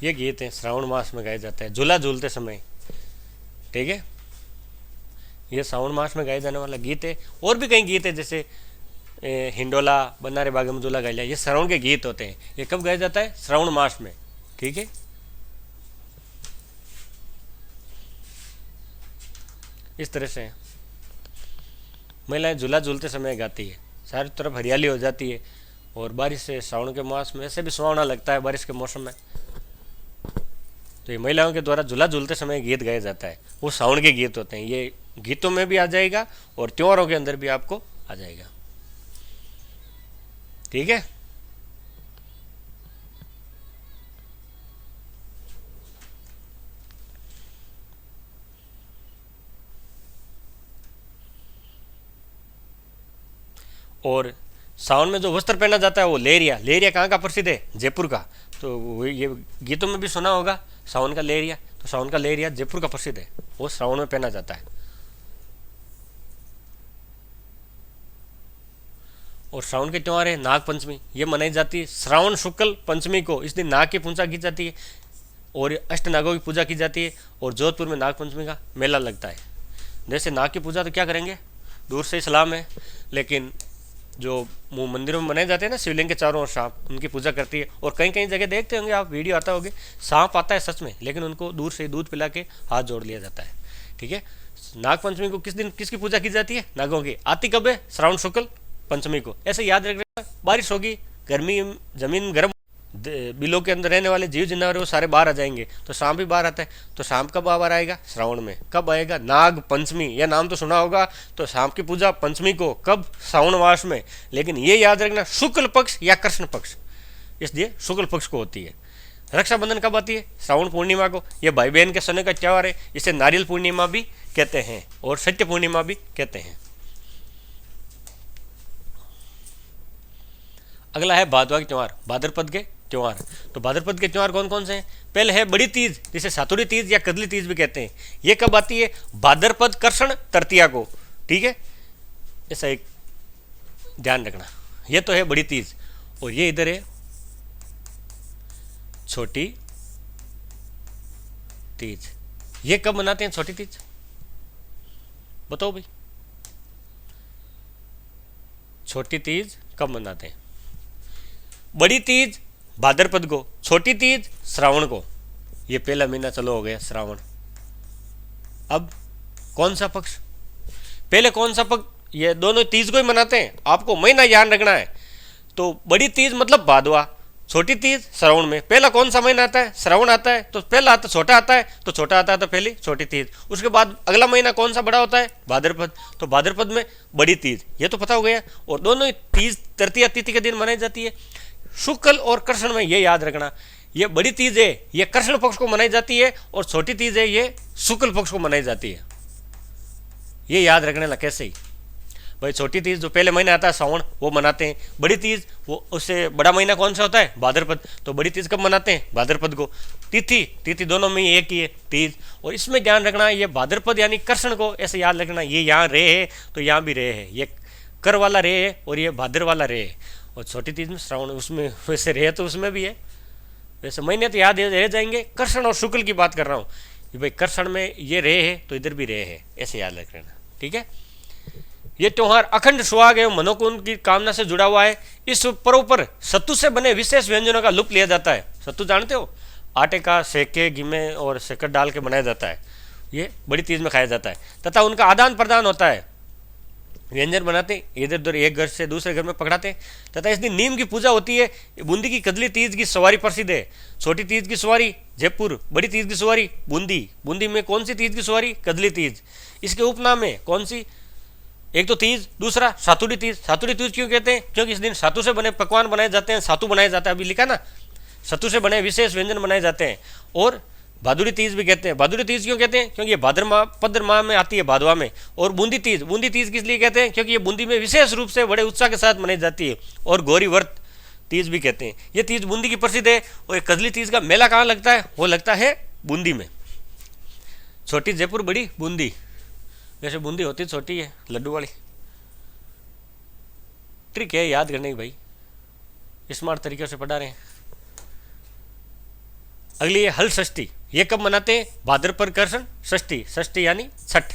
ये गीत है श्रावण मास में गाया जाता है झूला झूलते समय, ठीक है। ये श्रावण मास में गाए जाने वाला गीत है। और भी कई गीत है जैसे हिंडोला, बनारे बागे में झूला गाया, ये श्रावण के गीत होते हैं। ये कब गाया जाता है? श्रावण मास में, ठीक है। इस तरह से महिलाएं झूला झूलते समय गाती है, चारों तरफ हरियाली हो जाती है और बारिश से श्रावण के मास में ऐसे भी सुहावना लगता है बारिश के मौसम में। तो ये महिलाओं के द्वारा झूला झूलते समय गीत गाया जाता है, वो श्रावण के गीत होते हैं। ये गीतों में भी आ जाएगा और त्योहारों के अंदर भी आपको आ जाएगा, ठीक है। और सावन में जो वस्त्र पहना जाता है वो लेरिया। लेरिया कहाँ का प्रसिद्ध है? जयपुर का। तो ये गीतों में भी सुना होगा सावन का लेरिया। तो सावन का लेरिया जयपुर का प्रसिद्ध है, वो श्रावण में पहना जाता है। और श्रावण के त्यौहार है नाग पंचमी। ये मनाई जाती है श्रावण शुक्ल पंचमी को। इस दिन नाग की पूजा की जाती है और अष्ट नागों की पूजा की जाती है। और जोधपुर में नाग पंचमी का मेला लगता है। जैसे नाग की पूजा तो क्या करेंगे, दूर से ही सलाम है, लेकिन जो मंदिरों में मनाए जाते हैं ना, शिवलिंग के चारों ओर सांप, उनकी पूजा करती है। और कहीं कहीं जगह देखते होंगे आप, वीडियो आता होगे, सांप आता है सच में, लेकिन उनको दूर से दूध पिला के हाथ जोड़ लिया जाता है, ठीक है। नाग पंचमी को किस दिन किसकी पूजा की जाती है? नागों की। आती कब है? श्रावण शुक्ल पंचमी को। ऐसे याद रखना, बारिश होगी, गर्मी, जमीन गर्म, बिलों के अंदर रहने वाले जीव जानवर वो सारे बाहर आ जाएंगे, तो सांप भी बाहर आता है। तो सांप कब बाहर आएगा? श्रावण में। कब आएगा? नाग पंचमी। यह नाम तो सुना होगा। तो सांप की पूजा पंचमी को, कब? श्रावण मास में। लेकिन ये याद रखना, शुक्ल पक्ष या कृष्ण पक्ष, इसलिए शुक्ल पक्ष को होती है। रक्षाबंधन कब आती है? श्रावण पूर्णिमा को। यह भाई बहन के समय का त्यौहार है। इसे नारियल पूर्णिमा भी कहते हैं और सत्य पूर्णिमा भी कहते हैं। अगला है भादवा के त्यौहार, भाद्रपद के त्यौहार। तो भाद्रपद के त्यौहार कौन कौन से हैं? पहले है बड़ी तीज, जिसे सातुरी तीज या कदली तीज भी कहते हैं। ये कब आती है? भाद्रपद कृष्ण तृतीया को, ठीक है। ऐसा एक ध्यान रखना। ये तो है बड़ी तीज और ये इधर है छोटी तीज। ये कब मनाते हैं छोटी तीज? बताओ भाई, छोटी तीज कब मनाते हैं? बड़ी तीज भाद्रपद को, छोटी तीज श्रावण को। ये पहला महीना चलो हो गया श्रावण। अब कौन सा पक्ष? पहले कौन सा पक्ष? ये दोनों तीज को ही मनाते हैं, आपको महीना ध्यान रखना है। तो बड़ी तीज मतलब भादवा, छोटी तीज श्रावण में। पहला कौन सा महीना आता है? श्रावण आता है, तो पहला आता छोटा आता है, तो छोटा आता है तो पहली छोटी तीज। उसके बाद अगला महीना कौन सा बड़ा होता है? भाद्रपद, तो भाद्रपद में बड़ी तीज, ये तो पता हो गया। और दोनों ही तीज तृतीया तिथि के दिन मनाई जाती है। शुक्ल और कृष्ण में ये याद रखना, ये बड़ी तीज है ये कृष्ण पक्ष को मनाई जाती है, और छोटी तीज है ये शुक्ल पक्ष को मनाई जाती है। ये याद रखने लगा कैसे ही भाई, छोटी तीज जो पहले महीने आता है श्रावण वो मनाते हैं, बड़ी तीज वो उससे बड़ा महीना कौन सा होता है? भाद्रपद, तो बड़ी तीज कब मनाते हैं? भाद्रपद को। तिथि दोनों में ही एक ही है तीज। और इसमें ध्यान रखना ये भाद्रपद यानी कृष्ण को ऐसे याद रखना, ये यहाँ रे है तो यहाँ भी रे है, ये कर वाला रे है और ये भाद्र वाला रे है। और छोटी तीज में श्रावण उसमें वैसे रे तो उसमें भी है, वैसे महीने तो याद रह जाएंगे। कृष्ण और शुक्ल की बात कर रहा हूँ कि भाई कृष्ण में ये रे है तो इधर भी रे है, ऐसे याद रख लेना, ठीक है। ये त्योहार अखंड सुहाग एवं मनोकुंठ की कामना से जुड़ा हुआ है। इस पर्व पर सत्तू से बने विशेष व्यंजनों का लुप्त लिया जाता है। सत्तू जानते हो? आटे का सेके घी में और शक्कर डाल के बनाया जाता है, ये बड़ी तीज में खाया जाता है, तथा उनका आदान प्रदान होता है। व्यंजन बनाते इधर उधर एक घर से दूसरे घर में पकड़ाते, तथा इस दिन नीम की पूजा होती है। बूंदी की कजली तीज की सवारी प्रसिद्ध है। छोटी तीज की सवारी जयपुर, बड़ी तीज की सवारी बूंदी। बूंदी में कौन सी तीज की सवारी? कजली तीज। इसके उपनाम है कौन सी? एक तो तीज, दूसरा सातुड़ी तीज। सातुड़ी तीज क्यों कहते हैं? क्योंकि इस दिन सातु से बने पकवान बनाए जाते हैं, सातु बनाया जाता है, अभी लिखा ना, सत्तू से बने विशेष व्यंजन बनाए जाते हैं। और भादुड़ी तीज भी कहते हैं। भादुड़ी तीज क्यों कहते हैं? क्योंकि ये भाद्र माह में आती है, भादवा में। और बूंदी तीज किस लिए कहते हैं? क्योंकि ये बूंदी में विशेष रूप से बड़े उत्साह के साथ मनाई जाती है। और गौरी व्रत तीज भी कहते हैं। ये तीज बूंदी की प्रसिद्ध है। और ये कजली तीज का मेला कहाँ लगता है? वो लगता है बूंदी में। छोटी जयपुर, बड़ी बूंदी। वैसे बूंदी होती छोटी है, लड्डू वाली। ट्रिक है याद करने की भाई, स्मार्ट तरीके से पढ़ा रहे हैं। अगली है हल षष्ठी। ये कब मनाते हैं? भाद्रपद कृष्ण षष्ठी। षष्ठी यानी छठ।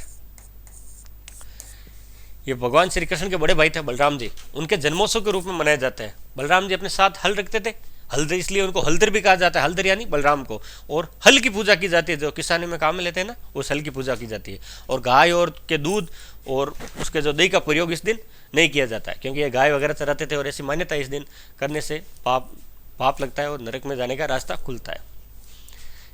ये भगवान श्री कृष्ण के बड़े भाई थे बलराम जी, उनके जन्मोत्सव के रूप में मनाया जाता है। बलराम जी अपने साथ हल रखते थे, हल्दर, इसलिए उनको हल्दर भी कहा जाता है। हल्दर यानी बलराम को। और हल की पूजा की जाती है, जो किसानी में काम में लेते हैं ना, उस हल की पूजा की जाती है। और गाय और के दूध और उसके जो दही का प्रयोग इस दिन नहीं किया जाता है, क्योंकि ये गाय वगैरह चराते थे और ऐसी मान्यता इस दिन करने से पाप लगता है और नरक में जाने का रास्ता खुलता है।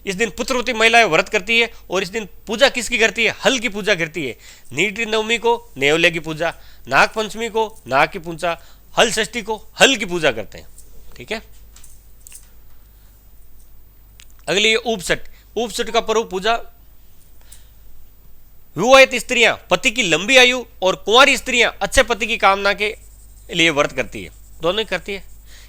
इस दिन पुत्रवती महिलाएं व्रत करती है। और इस दिन पूजा किसकी करती है? हल की पूजा करती है। नीति नवमी को नेवले की पूजा, नाग पंचमी को नाग की पूजा, हल षष्ठी को हल की पूजा करते हैं, ठीक है। अगली है उपसट। उपसट का पर्व पूजा विवाहित स्त्रियां पति की लंबी आयु और कुंवारी स्त्रियां अच्छे पति की कामना के लिए व्रत करती है। दोनों ही करती है,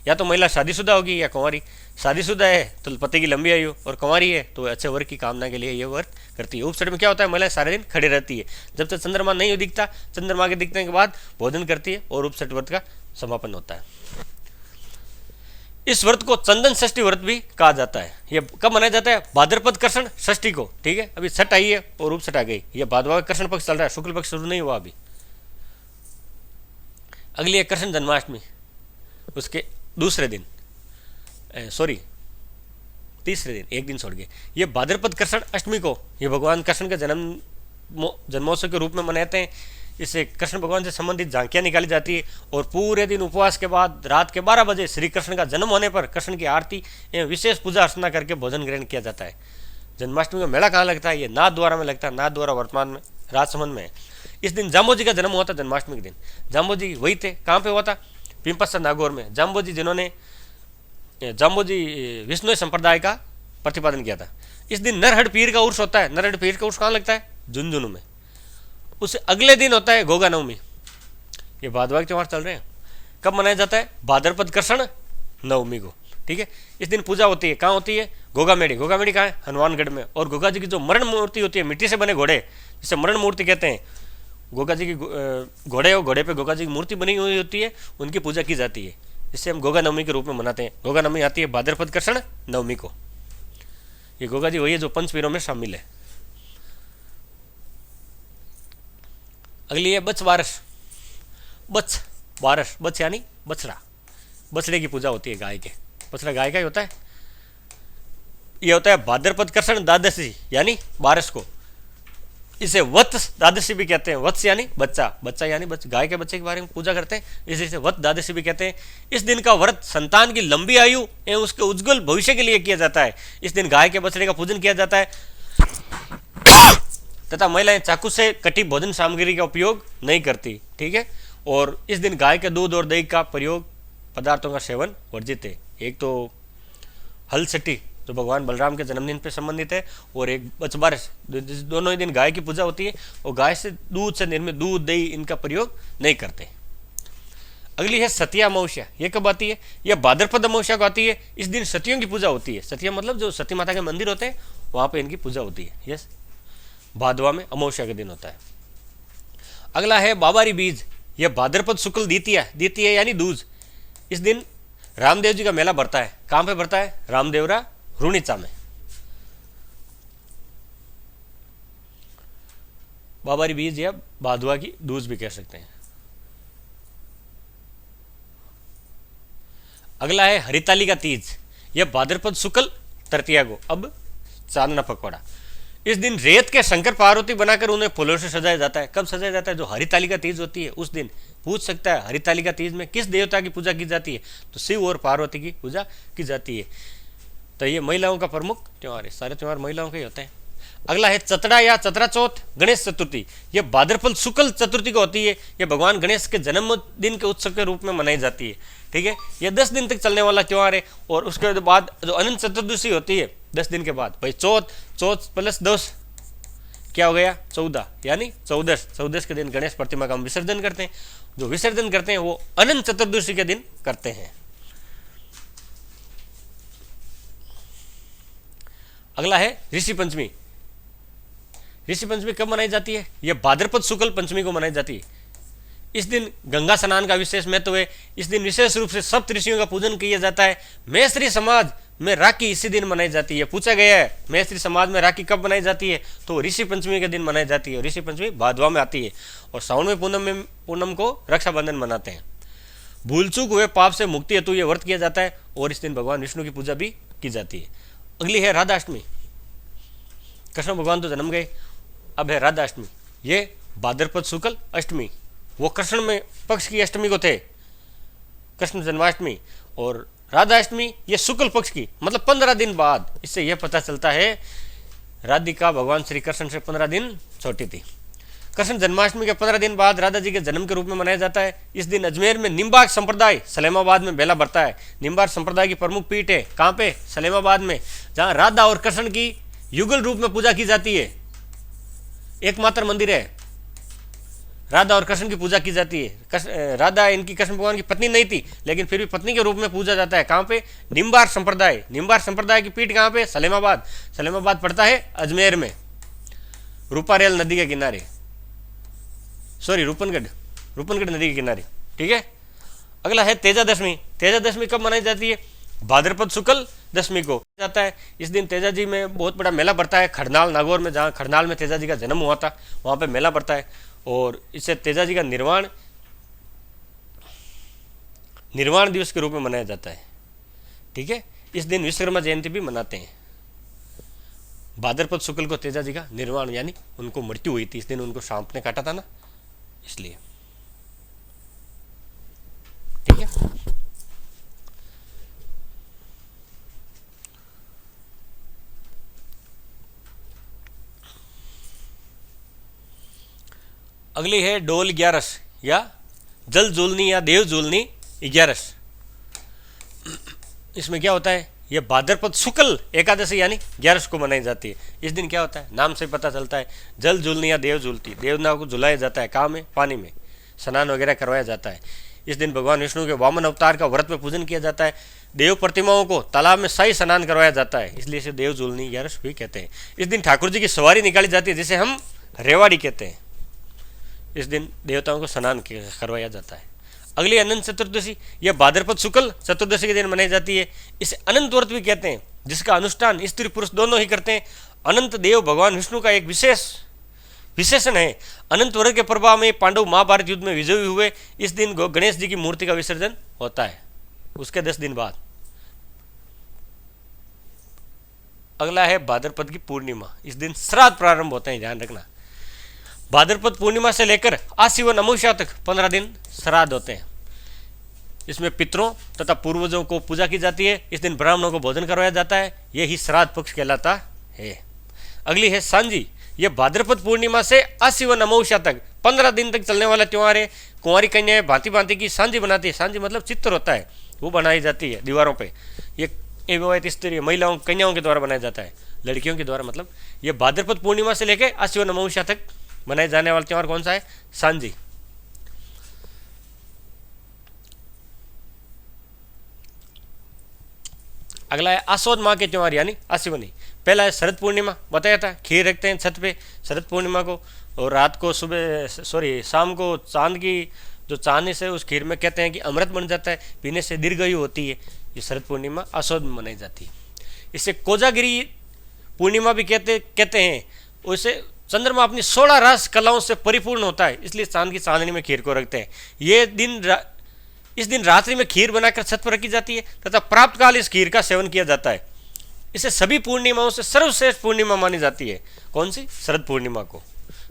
या तो महिला शादीशुदा होगी या कुंवारी। शादीशुदा है तो पति की लंबी आयु, और कुंवारी है तो अच्छे वर्ग की कामना के लिए ये व्रत करती है। उपसट में क्या होता है? महिला सारे दिन खड़ी रहती है, जब तक चंद्रमा नहीं दिखता, चंद्रमा के दिखने के बाद भोजन करती है और उपसट व्रत का समापन होता है। इस व्रत को चंदन षष्ठी व्रत भी कहा जाता है। ये कब मनाया जाता है? भाद्रपद कृष्ण षष्ठी को, ठीक है। अभी छठ आई है और उपसठ आ गई। ये भादवा कृष्ण पक्ष चल रहा है, शुक्ल पक्ष शुरू नहीं हुआ अभी। अगली है कृष्ण जन्माष्टमी, उसके दूसरे दिन, सॉरी तीसरे दिन, एक दिन छोड़ के। ये भाद्रपद कृष्ण अष्टमी को ये भगवान कृष्ण के जन्मोत्सव के रूप में मनाते हैं। इससे कृष्ण भगवान से संबंधित झांकियां निकाली जाती है। और पूरे दिन उपवास के बाद रात के 12 बजे श्री कृष्ण का जन्म होने पर कृष्ण की आरती एवं विशेष पूजा अर्चना करके भोजन ग्रहण किया जाता है। जन्माष्टमी का मेला कहाँ लगता है? ये नाथ द्वारा में लगता है। नाथ द्वारा वर्तमान में राजसमंद में है। इस दिन जाम्बोजी का जन्म हुआ था। जन्माष्टमी के दिन जाम्बोजी वही थे, कहाँ पे हुआ था? पिंपस्तर नागौर में। जाम्बोजी जिन्होंने जाम्बोजी विष्णु संप्रदाय का प्रतिपादन किया था। इस दिन नरहड़ पीर का उर्स होता है। नरहड़ पीर का उर्स कहाँ लगता है? झुंझुनू में। उससे अगले दिन होता है गोगा नवमी। ये भादवा के त्यौहार चल रहे हैं। कब मनाया जाता है? भाद्रपद कृष्ण नवमी को, ठीक है। इस दिन पूजा होती है, कहाँ होती है? गोगा मेड़ी। गोगा मेड़ी कहाँ है? हनुमानगढ़ में। और गोगा जी की जो मरण मूर्ति होती है, मिट्टी से बने घोड़े, जिसे मरण मूर्ति कहते हैं, गोगा जी की घोड़े और घोड़े पे गोगा जी की मूर्ति बनी हुई होती है, उनकी पूजा की जाती है। जिससे हम गोगा नवमी के रूप में मनाते हैं। गोगा नवमी आती है भाद्रपद कृष्ण नवमी को। ये गोगा जी वही है जो पंचपीरों में शामिल है। अगली है बछ बारस। बछ बारस, बछ यानी बछड़ा। बछड़े की पूजा होती है गाय के। बछड़ा गाय का ही होता है। ये होता है भाद्रपद कृष्ण द्वादशी यानी बारस को। इसे वत्स द्वादशी भी कहते हैं। वत्स यानी बच्चा, बच्चा यानी गाय के बच्चे के बारे में पूजा करते हैं, इसे वत्स द्वादशी भी कहते हैं। इस दिन का व्रत संतान की लंबी आयु एवं उसके उज्जवल भविष्य के लिए किया जाता है। इस दिन गाय के बछड़े का पूजन किया जाता है तथा महिलाएं चाकू से कटी भोजन सामग्री का उपयोग नहीं करती, ठीक है। और इस दिन गाय के दूध और दही का प्रयोग पदार्थों का सेवन वर्जित है। एक तो हल सटी जो भगवान बलराम के जन्मदिन पर संबंधित है, और एक बचबारस, दोनों ही दिन गाय की पूजा होती है, और गाय से निर्मित दूध दही इनका प्रयोग नहीं करते। अगली है सतिया अमावस्या। ये कब आती है? यह भाद्रपद अमावस्या को आती है। इस दिन सतियों की पूजा होती है। सतिया मतलब जो सती माता के मंदिर होते हैं वहां पे इनकी पूजा होती है। यस, भादवा में अमावस्या के दिन होता है। अगला है बाबारी बीज। यह भाद्रपद शुक्ल द्वितीया, द्वितीय यानी दूज। इस दिन रामदेव जी का मेला बढ़ता है। कहां पे बढ़ता है? रामदेवरा रूणीचा में। बाबारी बीज या भादवा की दूज भी कह सकते हैं। अगला है हरितालिका तीज। यह भाद्रपद शुक्ल तृतीया को। अब चांदना पकौड़ा। इस दिन रेत के शंकर पार्वती बनाकर उन्हें फूलों से सजाया जाता है। कब सजाया जाता है? जो हरितालिका तीज होती है उस दिन। पूछ सकता है हरितालिका तीज में किस देवता की पूजा की जाती है? तो शिव और पार्वती की पूजा की जाती है। तो ये महिलाओं का प्रमुख त्यौहार है। सारे त्यौहार महिलाओं के ही होते हैं। अगला है चतड़ा या चतरा चौथ, गणेश चतुर्थी। यह भाद्रपद शुक्ल चतुर्थी को होती है। यह भगवान गणेश के जन्मदिन के उत्सव के रूप में मनाई जाती है, ठीक है। यह 10 दिन तक चलने वाला त्यौहार है। और उसके बाद जो अनंत चतुर्दशी होती है 10 दिन के बाद, भाई चौथ प्लस 10 क्या हो गया? 14, यानी 14 के दिन गणेश प्रतिमा का हम विसर्जन करते हैं। जो विसर्जन करते हैं वो अनंत चतुर्दशी के दिन करते हैं। अगला है ऋषि पंचमी। ऋषि पंचमी कब मनाई जाती है? यह भाद्रपद शुक्ल पंचमी को मनाई जाती है। इस दिन गंगा स्नान का विशेष महत्व है। इस दिन विशेष रूप से सप्त ऋषियों का पूजन किया जाता है। मैत्री समाज में राखी इसी दिन मनाई जाती है। पूछा गया है मैत्री समाज में राखी कब मनाई जाती है? तो ऋषि पंचमी के दिन मनाई जाती है। ऋषि पंचमी भादवा में आती है। और सावन में पूनम को रक्षाबंधन मनाते हैं। भूल चूक हुए पाप से मुक्ति हेतु यह व्रत किया जाता है। और इस दिन भगवान विष्णु की पूजा भी की जाती है। अगली है राधाष्टमी। कृष्ण भगवान तो जन्म गए, अब है राधाष्टमी। ये भाद्रपद शुक्ल अष्टमी, वो कृष्ण में पक्ष की अष्टमी को थे, कृष्ण जन्माष्टमी। और राधाष्टमी ये शुक्ल पक्ष की, मतलब 15 दिन बाद। इससे यह पता चलता है राधिका भगवान श्री कृष्ण से 15 दिन छोटी थी। कृष्ण जन्माष्टमी के 15 दिन बाद राधा जी के जन्म के रूप में मनाया जाता है। इस दिन अजमेर में निम्बार्क संप्रदाय सलेमाबाद में मेला बढ़ता है। निम्बार्क संप्रदाय की प्रमुख पीठ है कहाँ पे? सलेमाबाद में, जहाँ राधा और कृष्ण की युगल रूप में पूजा की जाती है। एकमात्र मंदिर है, राधा और कृष्ण की पूजा की जाती है। राधा इनकी कृष्ण भगवान की पत्नी नहीं थी, लेकिन फिर भी पत्नी के रूप में पूजा जाता है। कहाँ पे? निम्बार्क संप्रदाय। निम्बार्क संप्रदाय की पीठ कहाँ पे? सलेमाबाद। सलेमाबाद पड़ता है अजमेर में, रूपारेल नदी के किनारे, सॉरी रूपनगढ़ नदी के किनारे, ठीक है। अगला है तेजा दशमी। तेजा दशमी कब मनाई जाती है? भाद्रपद शुक्ल दशमी को जाता है। इस दिन तेजा जी में बहुत बड़ा मेला पड़ता है। खड़नाल नागौर में, जहाँ खड़नाल में तेजा जी का जन्म हुआ था, वहाँ पे मेला पड़ता है। और इससे तेजा जी का निर्वाण दिवस के रूप में मनाया जाता है, ठीक है। इस दिन विश्वकर्मा जयंती भी मनाते हैं। भाद्रपद शुक्ल को तेजा जी का निर्वाण यानी उनको मृत्यु हुई थी। इस दिन उनको सांप ने काटा था ना, इसलिए, ठीक है। अगली है डोल 11 या जल झूलनी या देव झूलनी 11। इसमें क्या होता है? यह भाद्रपद शुक्ल एकादशी यानी 11 को मनाई जाती है। इस दिन क्या होता है? नाम से पता चलता है, जल झूलनी या देव झूलती। देवताओं को झुलाया जाता है। कहाँ में? पानी में। स्नान वगैरह करवाया जाता है। इस दिन भगवान विष्णु के वामन अवतार का व्रत में पूजन किया जाता है। देव प्रतिमाओं को तालाब में शाही स्नान करवाया जाता है, इसलिए इसे देव झूलनी 11 भी कहते हैं। इस दिन ठाकुर जी की सवारी निकाली जाती है, जिसे हम रेवाड़ी कहते हैं। इस दिन देवताओं को स्नान करवाया जाता है। अगली अनंत चतुर्दशी, यह भाद्रपद शुक्ल चतुर्दशी के दिन मनाई जाती है। इसे अनंत व्रत भी कहते हैं, जिसका अनुष्ठान स्त्री पुरुष दोनों ही करते हैं। अनंत देव भगवान विष्णु का एक विशेषण है। अनंत व्रत के प्रभाव में पांडव महाभारत युद्ध में विजयी हुए। इस दिन गणेश जी की मूर्ति का विसर्जन होता है, उसके 10 दिन बाद। अगला है भाद्रपद की पूर्णिमा। इस दिन श्राद्ध प्रारंभ होते हैं, ध्यान रखना। भाद्रपद पूर्णिमा से लेकर आश्विन अमावस्या तक 15 दिन श्राद्ध होते हैं। इसमें पितरों तथा पूर्वजों को पूजा की जाती है। इस दिन ब्राह्मणों को भोजन करवाया जाता है। यही श्राद्ध पक्ष कहलाता है। अगली है सांझी। यह भाद्रपद पूर्णिमा से आश्विन अमावस्या तक 15 दिन तक चलने वाला त्यौहार है। कुंवारी कन्याएं भांति भांति की सांझी बनाती है। सांझी मतलब चित्र होता है, वो बनाई जाती है दीवारों पे। ये विवाहित स्त्री महिलाओं कन्याओं के द्वारा बनाया जाता है, लड़कियों के द्वारा। मतलब ये भाद्रपद पूर्णिमा से लेकर आश्विन अमावस्या तक मनाए जाने वाला त्यौहार कौन सा है? सांझी। अगला है आसोद माह के त्यौहार यानी आश्विनी। पहला है शरद पूर्णिमा, बताया था, खीर रखते हैं छत पे शरद पूर्णिमा को, और रात को शाम को चांद की जो चांदनी से उस खीर में कहते हैं कि अमृत बन जाता है, पीने से दीर्घायु होती है। ये शरद पूर्णिमा आसोद में मनाई जाती है। इसे कोजागिरी पूर्णिमा भी कहते हैं। उसे चंद्रमा अपनी 16 रास कलाओं से परिपूर्ण होता है, इसलिए चांद की चांदनी में खीर को रखते हैं। इस दिन रात्रि में खीर बनाकर छत पर रखी जाती है तथा प्राप्त काल इस खीर का सेवन किया जाता है। इसे सभी पूर्णिमाओं से सर्वश्रेष्ठ पूर्णिमा मानी जाती है। कौन सी? शरद पूर्णिमा को।